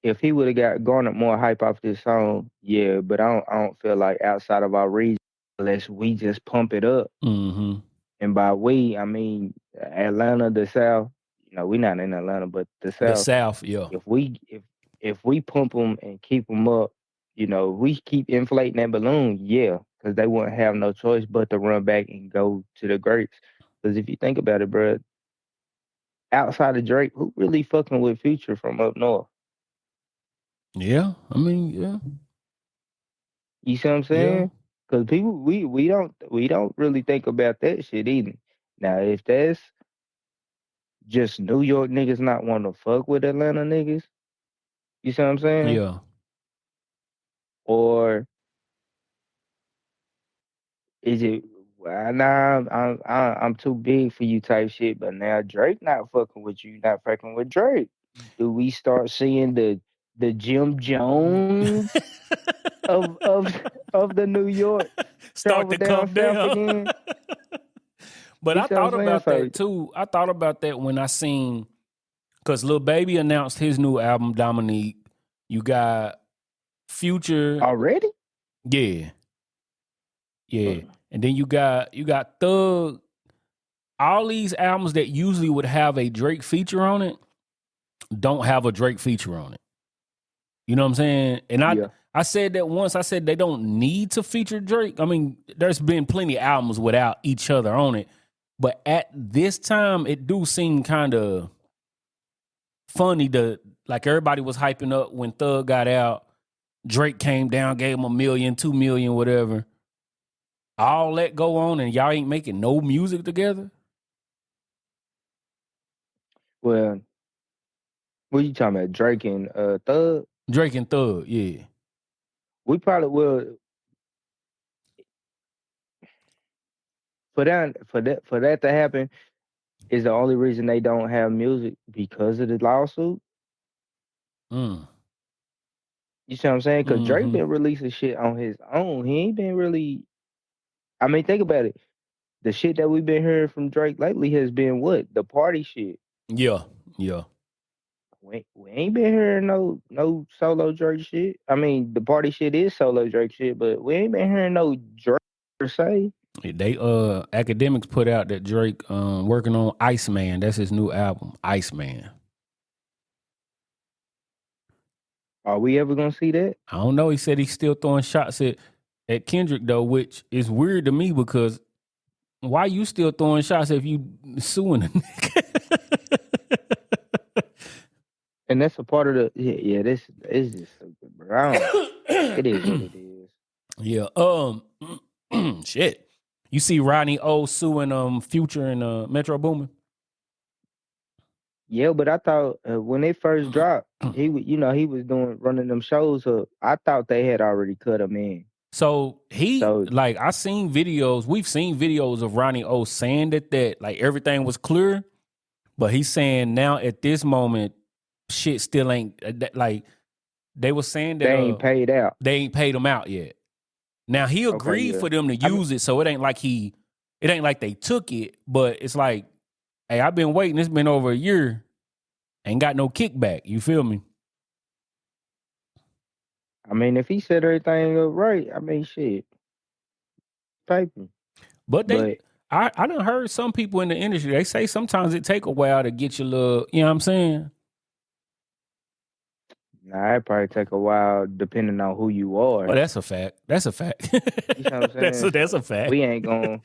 If he would have garnered more hype off this song, yeah, but I don't feel like outside of our region, unless we just pump it up. Mm-hmm. And by we, I mean Atlanta, the South. You know, we're not in Atlanta, but the South. The South, yeah. If we pump them and keep them up, you know, we keep inflating that balloon, yeah, because they wouldn't have no choice but to run back and go to the greats. Because if you think about it, bro, outside of Drake, who really fucking with Future from up north? Yeah, I mean, yeah. You see what I'm saying? Because people, we don't really think about that shit either. Now, if that's just New York niggas not want to fuck with Atlanta niggas, you see what I'm saying? Yeah. Or is it? Nah, I'm too big for you type shit. But now Drake not fucking with you, not fucking with Drake. Do we start seeing the Jim Jones of the New York start to come down again? But I thought about that too. I thought about that when I seen, because Lil Baby announced his new album Dominique. You got Future already. Yeah. And then you got Thug. All these albums that usually would have a Drake feature on it don't have a Drake feature on it. You know what I'm saying? And I said that once. I said they don't need to feature Drake. I mean, there's been plenty of albums without each other on it. But at this time, it do seem kind of funny like everybody was hyping up when Thug got out. Drake came down, gave him $1 million, $2 million, whatever. All that go on, and y'all ain't making no music together? Well, what you talking about? Drake and Thug? Drake and Thug, yeah. We probably will. For that to happen is the only reason they don't have music because of the lawsuit. Mm. You see what I'm saying? Because Drake been releasing shit on his own. He ain't been really. I mean, think about it. The shit that we've been hearing from Drake lately has been what? The party shit. Yeah. We ain't been hearing no solo Drake shit. I mean, the party shit is solo Drake shit, but we ain't been hearing no Drake per se. They academics put out that Drake working on Iceman. That's his new album, Iceman. Are we ever gonna see that? I don't know. He said he's still throwing shots at Kendrick though, which is weird to me because why you still throwing shots if you suing a nigga? And that's a part of the this is just stupid, bro. It is what it is. Yeah. Shit. You see Rodney O suing Future and Metro Boomin? Yeah, but I thought when they first dropped, he was running them shows up. I thought they had already cut him in. So I seen videos. We've seen videos of Rodney O saying that like everything was clear, but he's saying now at this moment, shit still ain't like they were saying that they ain't paid out. They ain't paid him out yet. Now he agreed for them to use it, so it ain't like they took it, but it's like, hey, I've been waiting. It's been over a year, ain't got no kickback. You feel me? I mean, if he set everything up right, I mean, shit, paper. But I done heard some people in the industry. They say sometimes it take a while to get your little. You know what I'm saying? Nah, it probably take a while depending on who you are. Oh, that's a fact. That's a fact. You know what I'm saying? That's a fact. We ain't gonna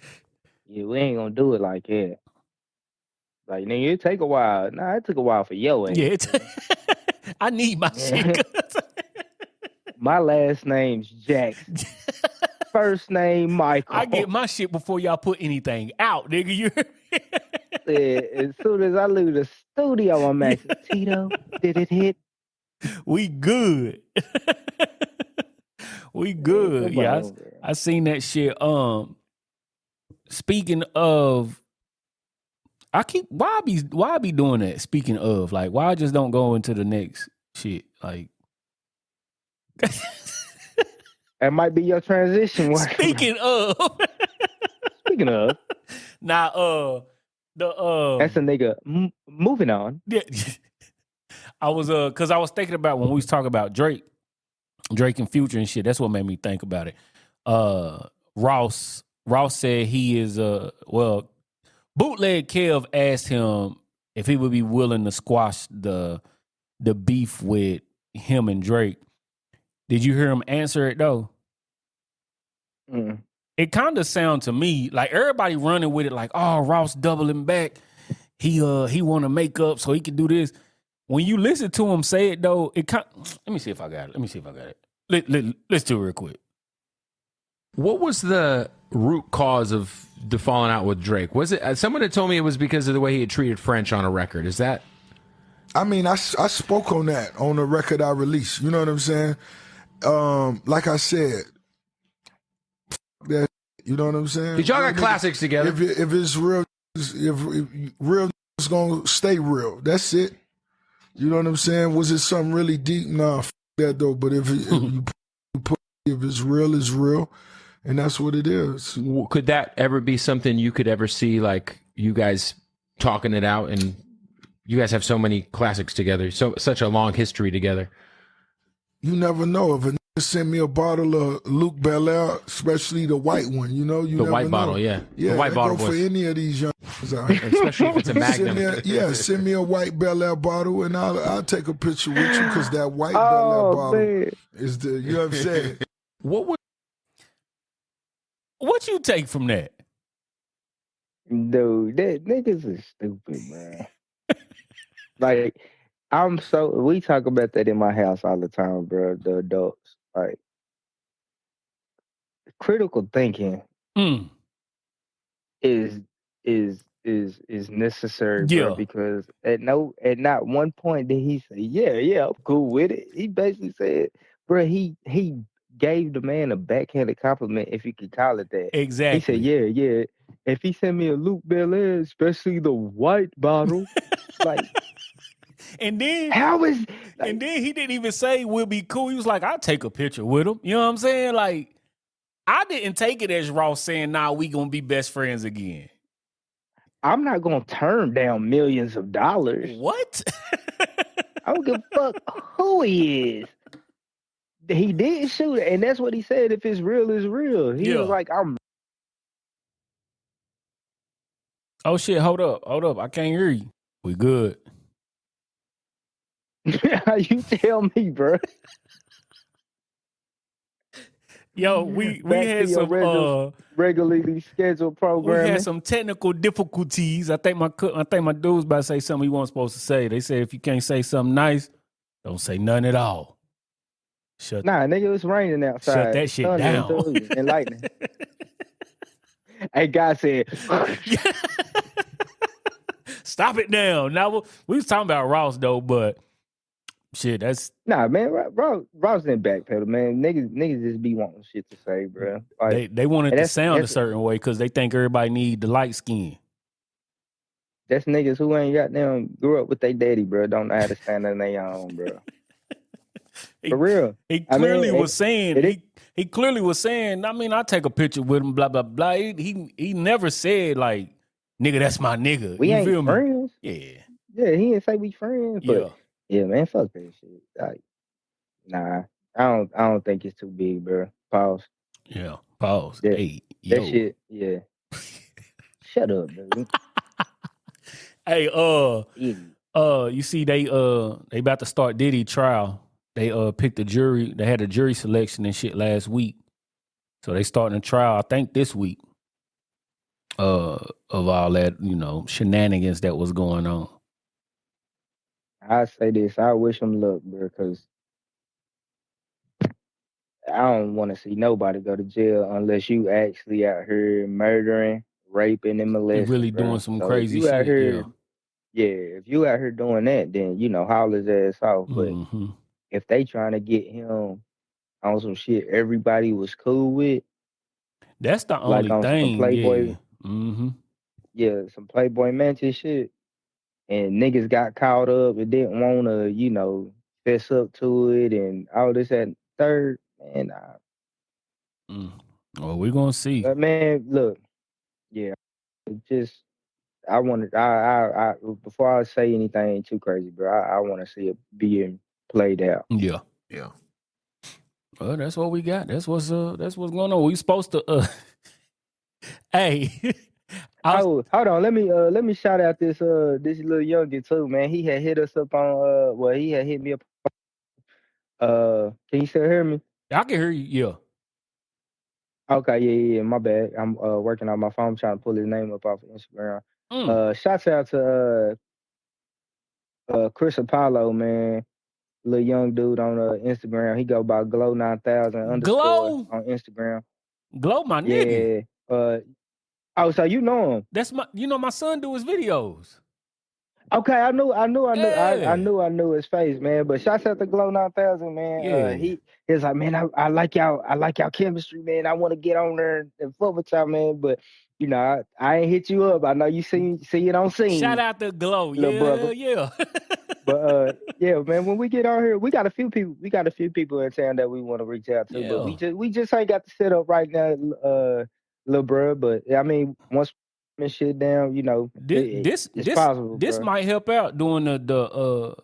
do it like that. Like, nigga, it take a while. Nah, it took a while for your ass. Yeah, I need my shit. My last name's Jackson. First name Michael. I get my shit before y'all put anything out, nigga. You as soon as I leave the studio, I'm asking, Tito, did it hit? We good. We good. Yeah, I seen that shit. Speaking of, why I be doing that? Speaking of, like, why I just don't go into the next shit? Like, that might be your transition. Speaking of, now, that's a nigga. Moving on. Yeah. I was because I was thinking about when we was talking about Drake and Future and shit. That's what made me think about it. Ross said he is Bootleg Kev asked him if he would be willing to squash the beef with him and Drake. Did you hear him answer it though? Mm. It kind of sound to me like everybody running with it like, oh, Ross doubling back. He want to make up so he can do this. When you listen to him say it though, let me see if I got it. Let's do it real quick. What was the root cause of the falling out with Drake? Was it someone had told me it was because of the way he had treated French on a record? Is that? I mean, I spoke on that on the record I released. You know what I'm saying? Like I said, that, you know what I'm saying? Did y'all got classics together? If it's real, if real is gonna stay real. That's it. You know what I'm saying? Was it something really deep? Nah, that though. But if it's real, it's real, and that's what it is. Could that ever be something you could ever see, like you guys talking it out? And you guys have so many classics together, such a long history together. You never know. If a nigga send me a bottle of Luke Belaire, especially the white one, you know, the white bottle, yeah, the white bottle go for any of these young out here. Especially if it's a Magnum. Send me a white Belaire bottle, and I'll take a picture with you because that white Belaire bottle is the. You know what I'm saying? What you take from that? Dude, that niggas is stupid, man. Like, we talk about that in my house all the time, bro, the adults. like critical thinking Mm. is necessary, bro. Yeah. Because at not one point did he say, yeah, I'm cool with it. He basically said, bro, he gave the man a backhanded compliment, if you could call it that. He said, Exactly. yeah. If he sent me a Luke Belair, especially the white bottle, like, And then how is like, and then he didn't even say we'll be cool. He was like, I'll take a picture with him. You know what I'm saying? Like, I didn't take it as Ross saying, nah, we gonna be best friends again. I'm not gonna turn down millions of dollars. What? I don't give a fuck who he is. He did shoot it, and that's what he said. If it's real, it's real. He was like, I'm. Oh shit, hold up. I can't hear you. We good. You tell me, bro. Yo, we Back had to your some regularly scheduled programming. we had some technical difficulties. I think my dude's about to say something he wasn't supposed to say. They said if you can't say something nice, don't say nothing at all. Nah, nigga, it's raining outside. Shut that shit down. And lightning. Hey, God said, stop it now. Now we was talking about Ross though, but shit, that's nah, man. Ross didn't backpedal, man. Niggas just be wanting shit to say, bro. Like, they want it to sound a certain way because they think everybody need the light skin. That's niggas who ain't got them grew up with their daddy, bro. Don't know how to stand on their own, bro. For real. He clearly was saying. He clearly was saying. I mean, I take a picture with him. Blah blah blah. He never said like, nigga, that's my nigga. We you ain't feel friends. Me? Yeah. He didn't say we friends. But yeah, man, fuck that shit. Like, nah, I don't think it's too big, bro. Pause. Yeah. Pause. That, hey, that shit. Yeah. Shut up, dude. Hey, you see they about to start Diddy trial. They picked a jury. They had a jury selection and shit last week. So they starting a trial, I think this week. Of all that, shenanigans that was going on. I say this, I wish him luck, bro, because I don't want to see nobody go to jail unless you actually out here murdering, raping, and molesting. You really doing some so crazy if you shit. Out here, if you out here doing that, then haul his ass off. But if they trying to get him on some shit everybody was cool with, that's the only on thing. Some Playboy, some Playboy Mansion shit, and niggas got caught up and didn't want to, fess up to it and all this and third, man. Well, we're gonna see. But man, look, I wanted. I before I say anything too crazy, bro. I want to see it being played out. Yeah. Well, that's what we got. That's what's going on. We supposed to. Hey. Hold on. Let me shout out this little youngin too, man. He had hit us up on he had hit me up. Can you still hear me? I can hear you. Yeah. Okay, yeah. My bad. I'm working on my phone, trying to pull his name up off of Instagram. Shouts out to Chris Apollo, man. Little young dude on Instagram. He go by Glow 9000 _ on Instagram. Glow, my nigga. Oh, so you know him? That's my son do his videos. Okay, I knew his face, man. But shouts out to Glow 9000, man. Yeah. He was like, man, I like y'all chemistry, man. I want to get on there and fuck with y'all, man. But I ain't hit you up. I know you see it on scene. Shout out to Glow, little brother. Yeah. But yeah, man. When we get on here, we got a few people. We got a few people in town that we want to reach out to. Yeah. But we just ain't got the setup right now, little bro. But I mean, once shit down, it's possible. This might help out doing the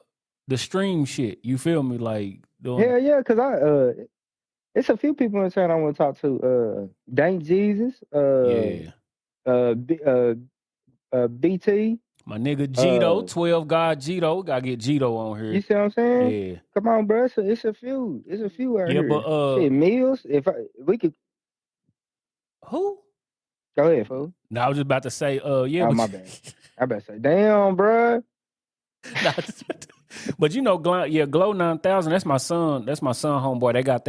stream shit. You feel me? Like doing yeah, because it's a few people in town I want to talk to. Dank Jesus, BT. My nigga Gito, 12 God Gito. Gotta get Gito on here. You see what I'm saying? Yeah. Come on, bro. It's a few out here. Yeah, but shit, Meals. We could. Who? Go ahead, fool. No, I was just about to say, Oh, my bad. I better say, damn, bro. But Glow 9000. That's my son. That's my son, homeboy. They got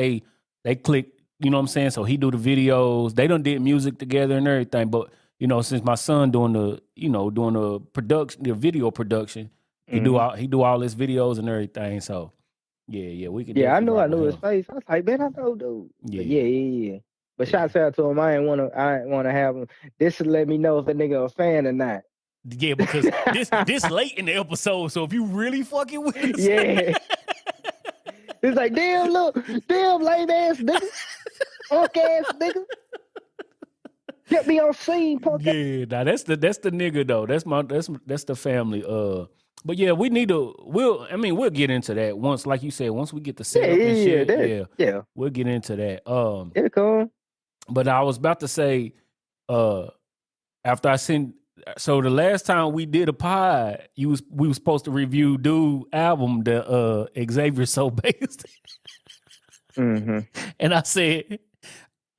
they click, you know what I'm saying? So he do the videos. They done did music together and everything. But, you know, since my son doing the production, the video production, he do all his videos and everything. So yeah, we could. Yeah, I definitely rock knew with his him. face. I was like, man, I know dude. Yeah. But yeah. But Yeah. shout out to him. I ain't wanna have him. This will let me know if a nigga a fan or not. Yeah, because this late in the episode, so if you really fucking with us. Yeah. It's like, damn lame ass nigga. Punk ass nigga. Get me on scene, punk ass. Yeah, nah, that's the nigga though. That's the family. But yeah, we'll get into that once, like you said, once we get the setup and shit. Yeah. We'll get into that. It'll come. But I was about to say, after I sent, so the last time we did a pod, we was supposed to review Dude album, the Xavier So Based. Mm-hmm. And I said,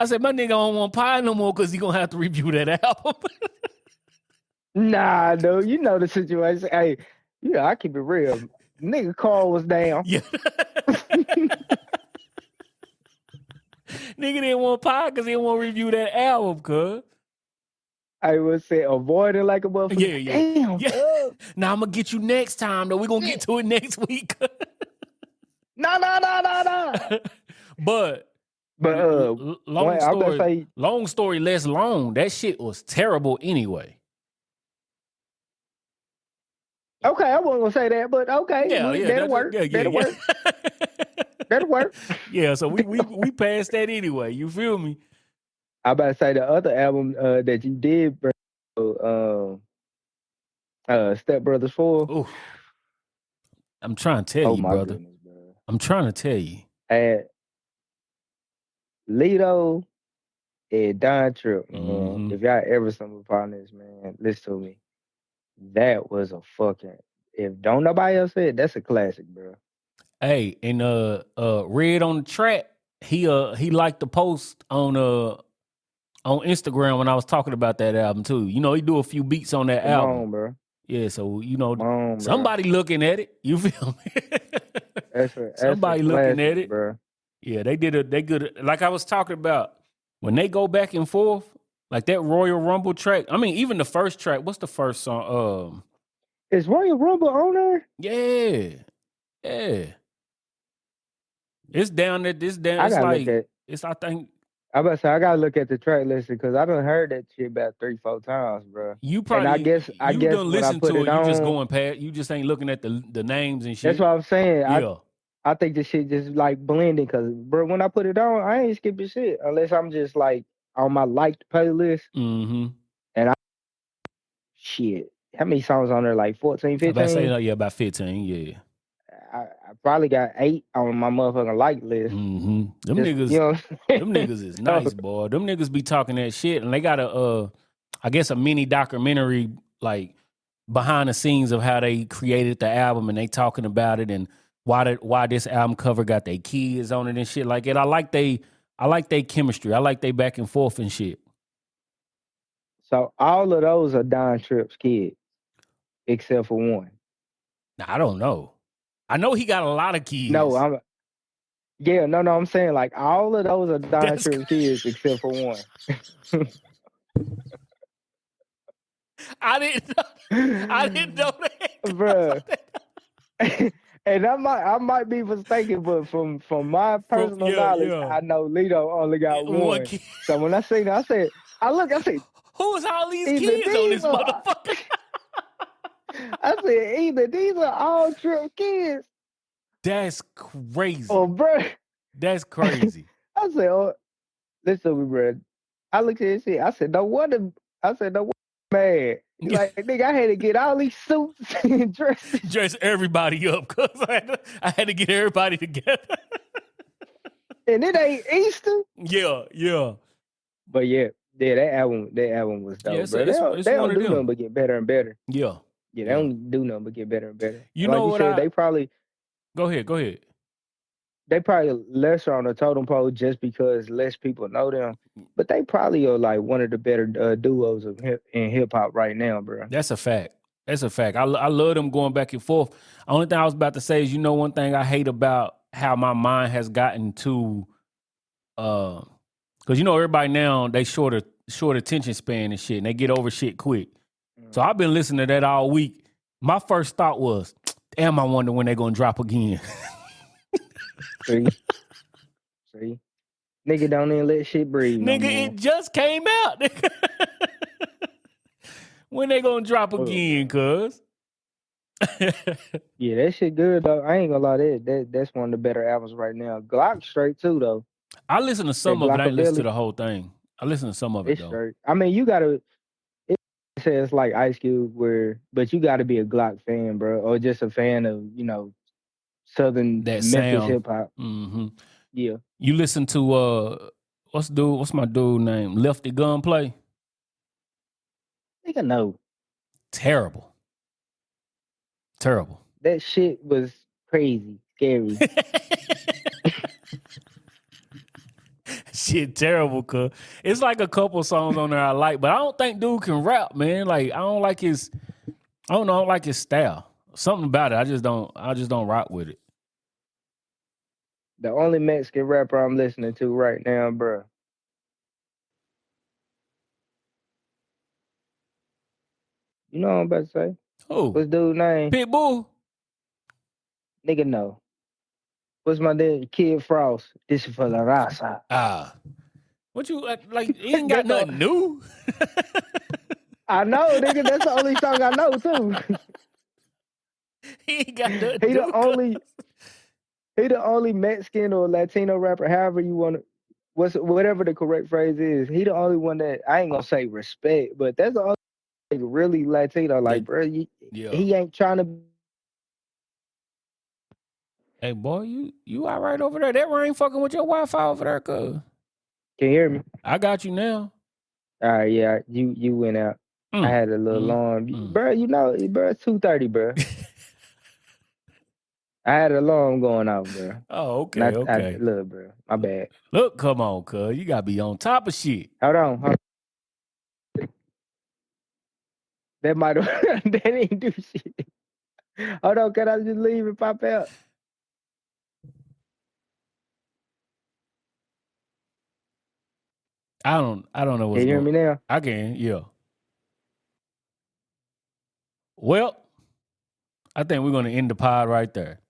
my nigga don't want pod no more because he gonna have to review that album. Nah, dude, you know the situation. Hey, I keep it real. Nigga Carl was down. Yeah. Nigga didn't want pod because he didn't want to review that album, cuz. I would say avoid it like a motherfucker. Yeah. Damn. Yeah. Now I'm gonna get you next time though. We're gonna get to it next week. No. But long story less long, that shit was terrible anyway. Okay, I wasn't gonna say that, but okay, that'll work. That'll work. That'll work. Yeah, so we passed that anyway. You feel me? I about to say the other album that you did, Step Brothers 4. Ooh. I'm trying to tell you, brother. Goodness, bro. I'm trying to tell you. Lito and Don Trip, man. Mm-hmm. If y'all ever stumble upon this, man, listen to me. That was a fucking. If don't nobody else say it, that's a classic, bro. Hey, and Red on the Track, he liked the post on Instagram when I was talking about that album too. You know, he do a few beats on that album. Come on, bro. Yeah, so you know, somebody looking at it. You feel me? Somebody looking at it, bro. Yeah, they good. Like I was talking about, when they go back and forth, like that Royal Rumble track. I mean, even the first track. What's the first song? Is Royal Rumble on there? Yeah. It's down there. It's down. It's like it's. I think. I about to say I gotta look at the track list because I done heard that shit about 3-4 times, bro. You probably. And I guess done listen to it. You just going past. You just ain't looking at the names and shit. That's what I'm saying. Yeah. I think this shit just like blending because, bro, when I put it on, I ain't skipping shit unless I'm just like on my liked playlist. Mm-hmm. And shit, how many songs on there? Like 14, 15? About 15. Yeah. I probably got 8 on my motherfucking like list. Mm-hmm. Them niggas, you know them niggas is nice, boy. Them niggas be talking that shit, and they got I guess a mini documentary like behind the scenes of how they created the album, and they talking about it and why this album cover got their kids on it and shit like that. I like they chemistry. I like they back and forth and shit. So all of those are Don Tripp's kids, except for one. Now, I don't know. I know he got a lot of kids. No, I'm saying like all of those are Don Tripp's kids except for one. I didn't know that, bro. And I might be mistaken, but from my personal knowledge, I know Lito only got one. Kid. So when I seen it, I said, who's all these kids on this motherfucker? I said, either these are all Trip kids. That's crazy. Oh, bro. That's crazy. I said, listen to me, bro. I looked at this shit. I said, no wonder mad. Like, nigga, I had to get all these suits and dresses. Dress everybody up because I had to get everybody together. And it ain't Easter. Yeah. But yeah, that album was dope, bro. They don't do nothing but get better and better. Yeah. Yeah, they don't do nothing but get better and better. You know what? They probably go ahead. They probably lesser on the totem pole just because less people know them. But they probably are like one of the better duos in hip hop right now, bro. That's a fact. I love them going back and forth. Only thing I was about to say is, one thing I hate about how my mind has gotten to because you know everybody now they short attention span and shit, and they get over shit quick. So I've been listening to that all week. My first thought was, damn, I wonder when they're gonna drop again. See? Nigga don't even let shit breathe no Nigga, more. it just came out. Nigga. When they gonna drop again, cuz? Yeah, that shit good though. I ain't gonna lie, that's one of the better albums right now. Glock straight too though. I listen to some of it. I ain't listen to Glockabilly. the whole thing. I listen to some of it It's though. straight. I mean, you gotta. It says like Ice Cube, but you gotta be a Glock fan, bro, or just a fan of Southern That Memphis sound. hip hop. Mm-hmm. Yeah, You listen to what's my dude name? Lefty Gunplay? nigga, no, Terrible. that shit was crazy, scary. Shit terrible, cuz. It's like a couple songs on there I like, but I don't think dude can rap, man. Like I don't like his style. Something about it. I just don't rock with it. The only Mexican rapper I'm listening to right now, bro. You know what I'm about to say? Oh. What's dude's name? Pitbull? Nigga, no. What's my name? Kid Frost. This is for La Raza. What you like? He ain't got nothing new. I know, nigga. That's the only song I know too. He ain't got nothing new. He the only Mexican or Latino rapper, however you want to, whatever the correct phrase is. He the only one that I ain't gonna say respect, but that's the only really Latino. Like, bro, he ain't trying to. Hey, boy, you all right over there? That rain fucking with your Wi-Fi over there, cuz. Can you hear me? I got you now. All right, yeah, you went out. I had a little alarm, bro. You know, bro, it's 2:30, bro. I had an alarm going off, bro. Oh, okay. Look, bro, my bad. Look, come on, cuz. You gotta be on top of shit. Hold on. That might have that didn't do shit. Hold on, can I just leave and pop out? I don't know what's Can you hear me now? I can, yeah. Well, I think we're gonna end the pod right there.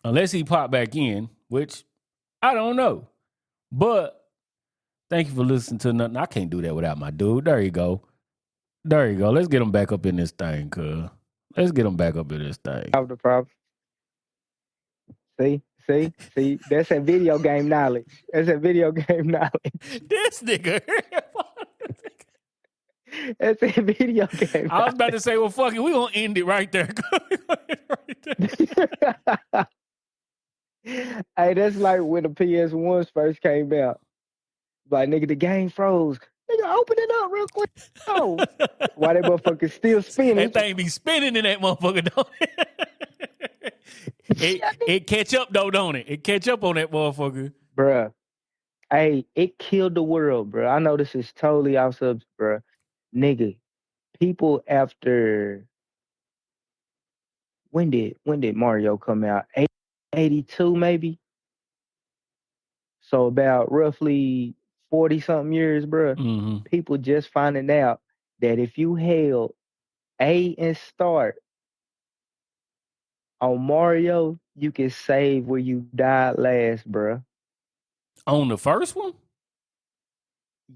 Unless he pop back in, which I don't know. But thank you for listening to nothing. I can't do that without my dude. There you go. Let's get him back up in this thing, cuz. Let's get him back up in this thing. Have the problem. See? That's that video game knowledge. This nigga. That's a video game. I was about to say, well, fuck it. We're going to end it right there. Hey, that's like when the PS1s first came out. Like, nigga, the game froze. Nigga, open it up real quick. Oh, why that motherfucker still spinning? That thing be spinning in that motherfucker, don't it? It catch up, though, don't it? It catch up on that motherfucker. Bruh. Hey, it killed the world, bro. I know this is totally off subject, bro. Nigga, people after when did Mario come out? 82 maybe. So about roughly 40 something years, bro. Mm-hmm. People just finding out that if you held A and start on Mario, you can save where you died last, bro. On the first one?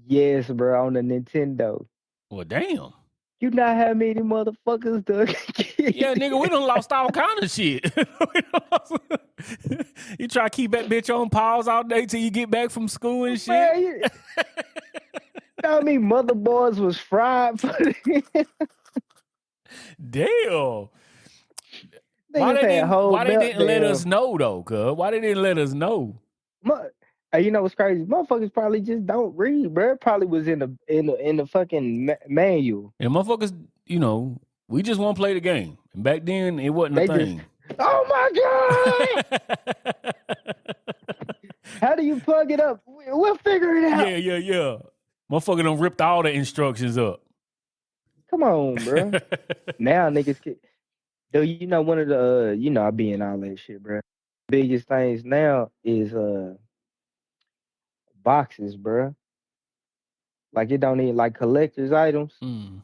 Yes, bro, on the Nintendo. Well, damn. You not how many motherfuckers done. Yeah, nigga, we done lost all kind of shit. You try to keep that bitch on pause all day till you get back from school and shit. Man, you know me motherboards was fried for Damn. Why they didn't let us know though, cuz? Why they didn't let us know? You know what's crazy? Motherfuckers probably just don't read, bro. It probably was in the fucking manual. And motherfuckers, you know, we just want to play the game. And back then, it wasn't a thing. Oh my God! How do you plug it up? We'll figure it out. Yeah. Motherfucker done ripped all the instructions up. Come on, bro. Now niggas can. Though you know one of the I be in all that shit, bro. Biggest things now is boxes, bruh. Like it don't even like collector's items. Mm-hmm.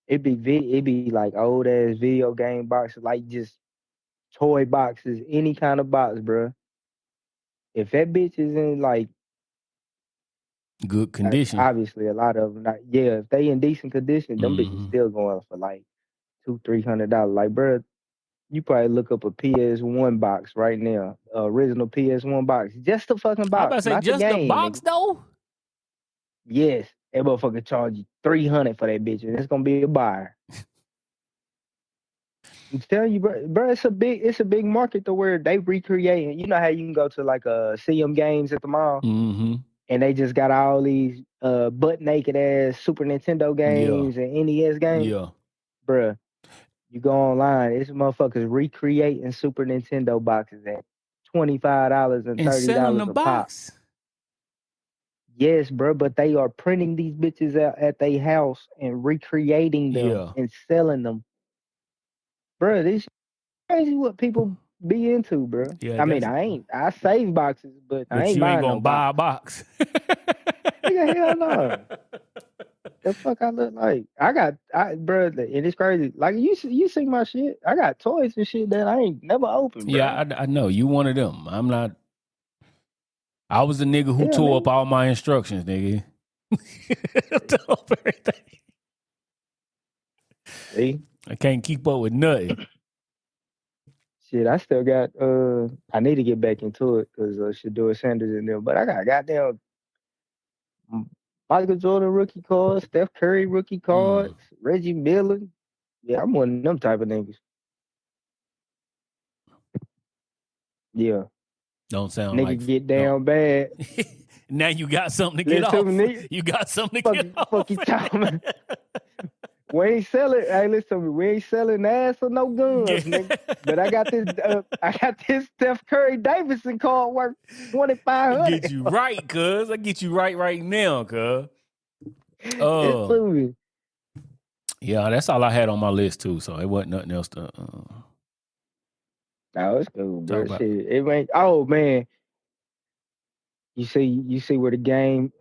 It be like old ass video game boxes, like just toy boxes, any kind of box, bruh. If that bitch is in like Good condition. obviously a lot of them, if they in decent condition, them bitches still going for like $200-$300. Like, bruh, you probably look up a PS1 box right now, original PS1 box, just the fucking box. I about to say not just the game, box nigga. though. Yes, that motherfucker charge you $300 for that bitch, and it's gonna be a buyer. I'm telling you, bro, it's a big market to where they recreating. You know how you can go to like see them games at the mall, and they just got all these butt naked ass Super Nintendo games and NES games. Yeah, bruh, you go online, it's motherfuckers recreating Super Nintendo boxes at $25 and $30 a pop. Yes, bro, but they are printing these bitches out at their house and recreating them and selling them. Bro, this crazy what people be into, bro. Yeah, I mean, I save boxes, but I ain't you ain't gonna no buy a box. Nigga, hell no. The fuck I look like? Bro, and it's crazy. Like you see my shit. I got toys and shit that I ain't never opened, bro. Yeah, I know. You one of them. I'm not. I was the nigga who tore up all my instructions, nigga. See? I can't keep up with nothing. Shit, I still got I need to get back into it because Shador Sanders in there. But I got goddamn Michael Jordan rookie cards, Steph Curry rookie cards, Reggie Miller. Yeah, I'm one of them type of niggas. Yeah. Don't sound nigga like get down bad. Now you got something to get off. You got something to get off. Fuck you talking. We ain't selling. Hey, listen to me. We ain't selling ass or no guns, nigga. But I got this Steph Curry Davidson card worth $2,500. Get you right, cuz. I get you right now, cuz. Yeah, that's all I had on my list too. So it wasn't nothing else to. No, it's cool, bro. Shit, it ain't. Oh man, you see where the game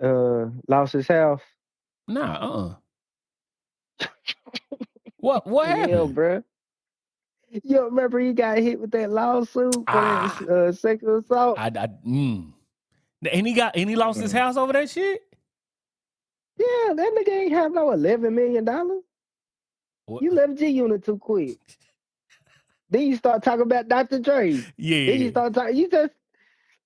lost his house? Nah, What happened? Yeah, bro. You remember he got hit with that lawsuit for that sexual assault? And he lost his house over that shit? Yeah, that nigga ain't have no $11 million. What? You left G Unit too quick. Then you start talking about Dr. Dre. Yeah. Then you start talking.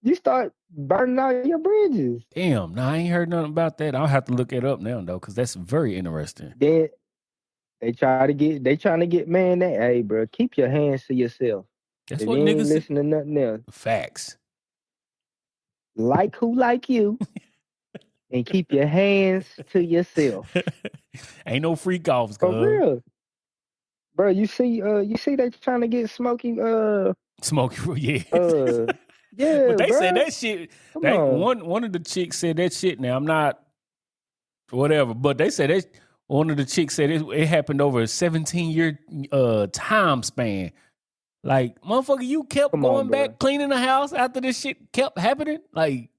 You start burning all your bridges. Damn, I ain't heard nothing about that. I'll have to look it up now though, because that's very interesting. Then they trying to get man that. Hey, bro, keep your hands to yourself. That's if what you niggas ain't listen to nothing else. Facts. Like who like you, and keep your hands to yourself. Ain't no freak offs, for real. Bro, you see they trying to get Smokey yeah. Yeah, but they bro. said that shit. One of the chicks said that shit. Now I'm not whatever, but they said that one of the chicks said it happened over a 17-year time span. Like, motherfucker, you kept going back cleaning the house after this shit kept happening? Like,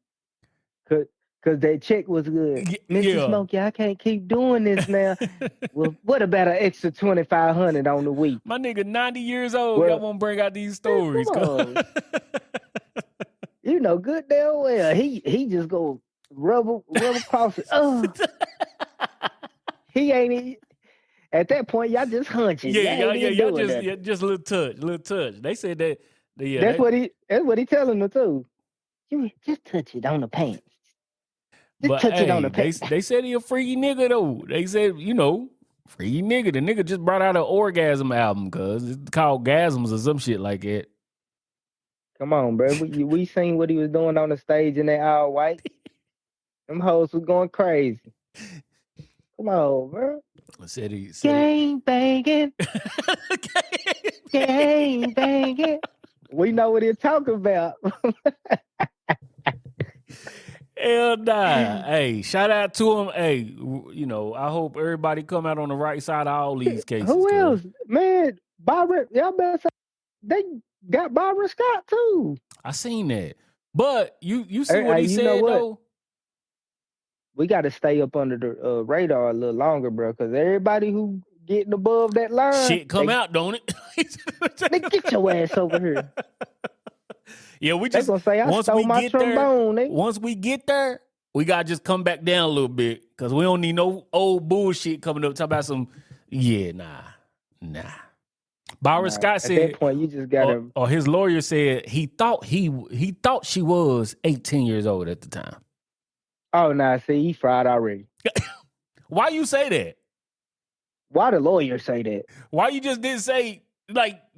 Cause that check was good. Mr. Smokey, I can't keep doing this now. Well, what about an extra $2,500 on the week? My nigga 90 years old. Y'all won't bring out these stories. You know good damn well. He just go rub across it. Oh. He ain't at that point, y'all just hunching. Y'all just a little touch. They said that. That's what he telling them too. You just touch it on the pants. But hey, they said he a freaky nigga though. They said, freaky nigga. The nigga just brought out an orgasm album, cuz it's called Gasms or some shit like that. Come on, bro. We seen what he was doing on the stage in that all white. Them hoes was going crazy. Come on, bro. Gang banging. Gang banging. We know what he's talking about. Hell nah. Hey, shout out to him. Hey, I hope everybody come out on the right side of all these cases. Who else? Man, Byron, y'all better say they got Byron Scott too. I seen that. But you see what he said though? we got to stay up under the radar a little longer, bro. Because everybody who getting above that line, Shit come out, don't it? nigga, get your ass over here. Yeah, we They just gonna say I once stole we my get trombone, there. nigga. Once we get there, we gotta just come back down a little bit because we don't need no old bullshit coming up talking about some. Yeah, nah. Byron Scott said at that point you just gotta. or his lawyer said he thought she was 18 years old at the time. Oh nah, see, he fried already. Why you say that? Why the lawyer say that? Why you just didn't say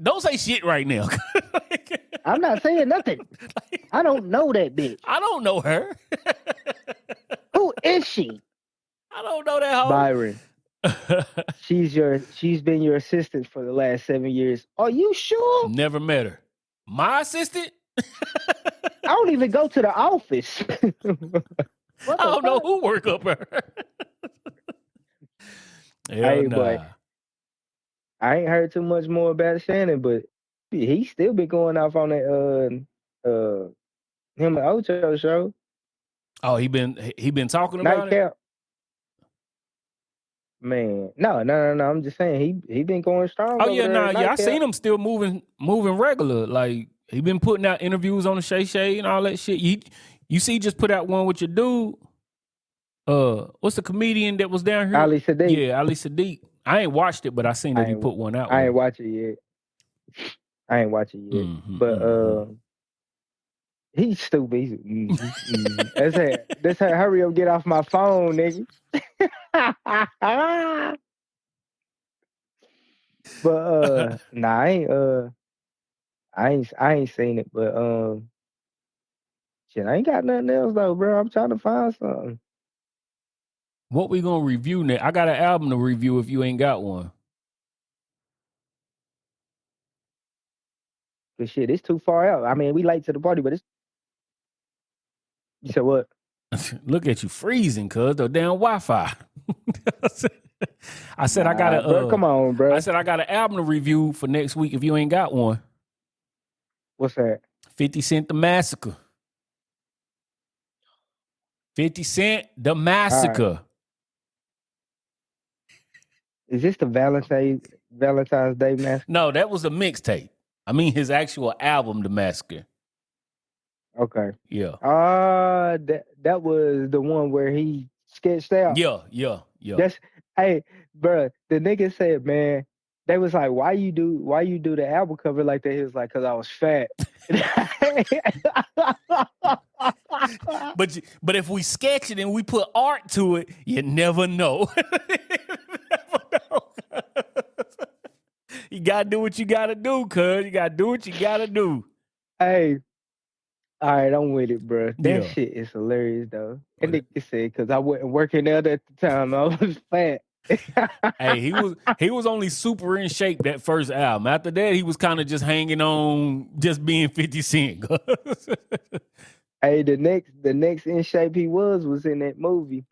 don't say shit right now? I'm not saying nothing. I don't know that bitch. I don't know her. Who is she? I don't know that hoe. Byron. She's been your assistant for the last 7 years. Are you sure? Never met her. My assistant? I don't even go to the office. I don't know who work up her. Hey, boy. I ain't heard too much more about Shannon, but he still been going off on that him and Ocho show. Oh, he been talking about Nightcap. Man, no. I'm just saying he been going strong. Oh yeah, I seen him still moving regular. Like he been putting out interviews on the Shay and all that shit. You see, he just put out one with your dude. What's the comedian that was down here? Ali Sadiq. Yeah, Ali Sadiq. I ain't watched it, but I seen that he put one out. I ain't watch it yet. But he's stupid. That's how hurry up, get off my phone, nigga. But nah, I ain't seen it, but shit, I ain't got nothing else though, bro. I'm trying to find something. What we gonna review next? I got an album to review if you ain't got one. But shit, it's too far out. I mean, we late to the party, but it's. You said what? Look at you freezing, cuz the damn Wi-Fi. I said I got a. Bro, come on, bro. I said I got an album to review for next week if you ain't got one. What's that? 50 Cent, The Massacre. 50 Cent, The Massacre. Right. Is this the Valentine's Day Massacre? No, that was a mixtape. I mean his actual album, The Massacre. Okay. Yeah. That was the one where he sketched out. Yeah. Hey, bro, the nigga said, man, they was like, why you do the album cover like that? He was like, 'cause I was fat. But if we sketch it and we put art to it, you never know. You gotta do what you gotta do, cuz. You gotta do what you gotta do. Hey, all right, I'm with it, bro. That shit is hilarious, though. And nigga said, 'cause I wasn't working out at the time, I was fat. Hey, he was only super in shape that first album. After that, he was kind of just hanging on, just being 50 Cent. Hey, the next in shape he was in that movie.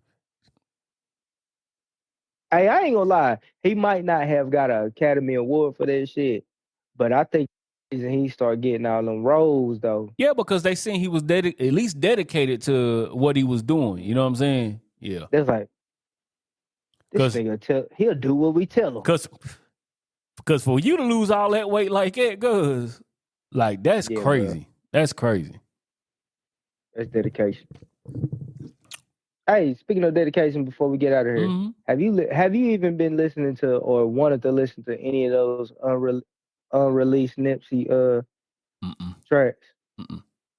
Hey, I ain't gonna lie, he might not have got an Academy Award for that shit, but I think he started getting all them roles though. Yeah, because they seen he was at least dedicated to what he was doing. You know what I'm saying? Yeah. That's like. This nigga he'll do what we tell him. Because for you to lose all that weight like that, cuz, like, that's crazy. Bro. That's crazy. That's dedication. Hey, speaking of dedication, before we get out of here, have you even been listening to or wanted to listen to any of those unreleased Nipsey tracks?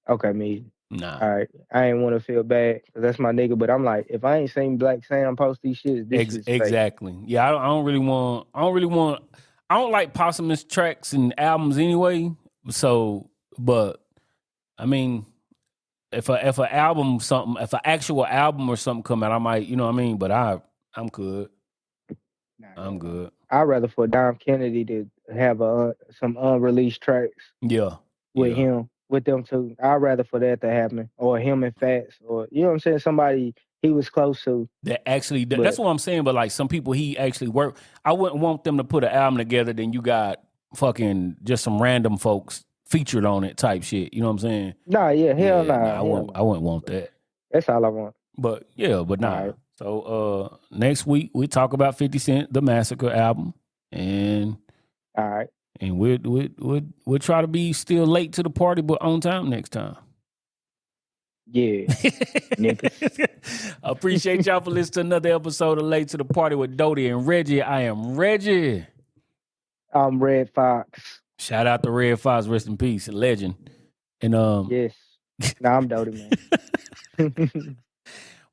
Okay, me. Nah. All right. I ain't want to feel bad because that's my nigga, but I'm like, if I ain't seen Black Sam post these shits, this is exactly. Fake. Yeah, I don't like posthumous tracks and albums anyway. So, but I mean, if an actual album or something come out, I might, you know what I mean? But I'm good. I'm good. I'd rather for Dom Kennedy to have some unreleased tracks. Yeah. With him. With them two, I'd rather for that to happen, or him and Fats, or you know what I'm saying, somebody he was close to. That actually, that's what I'm saying. But like some people he actually worked. I wouldn't want them to put an album together. Then you got fucking just some random folks featured on it type shit. You know what I'm saying? Nah, yeah, hell nah. I wouldn't want that. That's all I want. But yeah, but nah. All right. So next week we talk about 50 Cent, the Massacre album, and All right. and we'll try to be still late to the party, but on time next time. Yeah. Niggas. Appreciate y'all for listening to another episode of Late to the Party with Dody and Reggie. I am Reggie. I'm Red Fox. Shout out to Red Fox, rest in peace, a legend. And Yes. Nah, I'm Dody, man.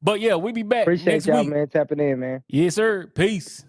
But yeah, we'll be back Appreciate next y'all, week. man, tapping in, man. Yes, sir. Peace.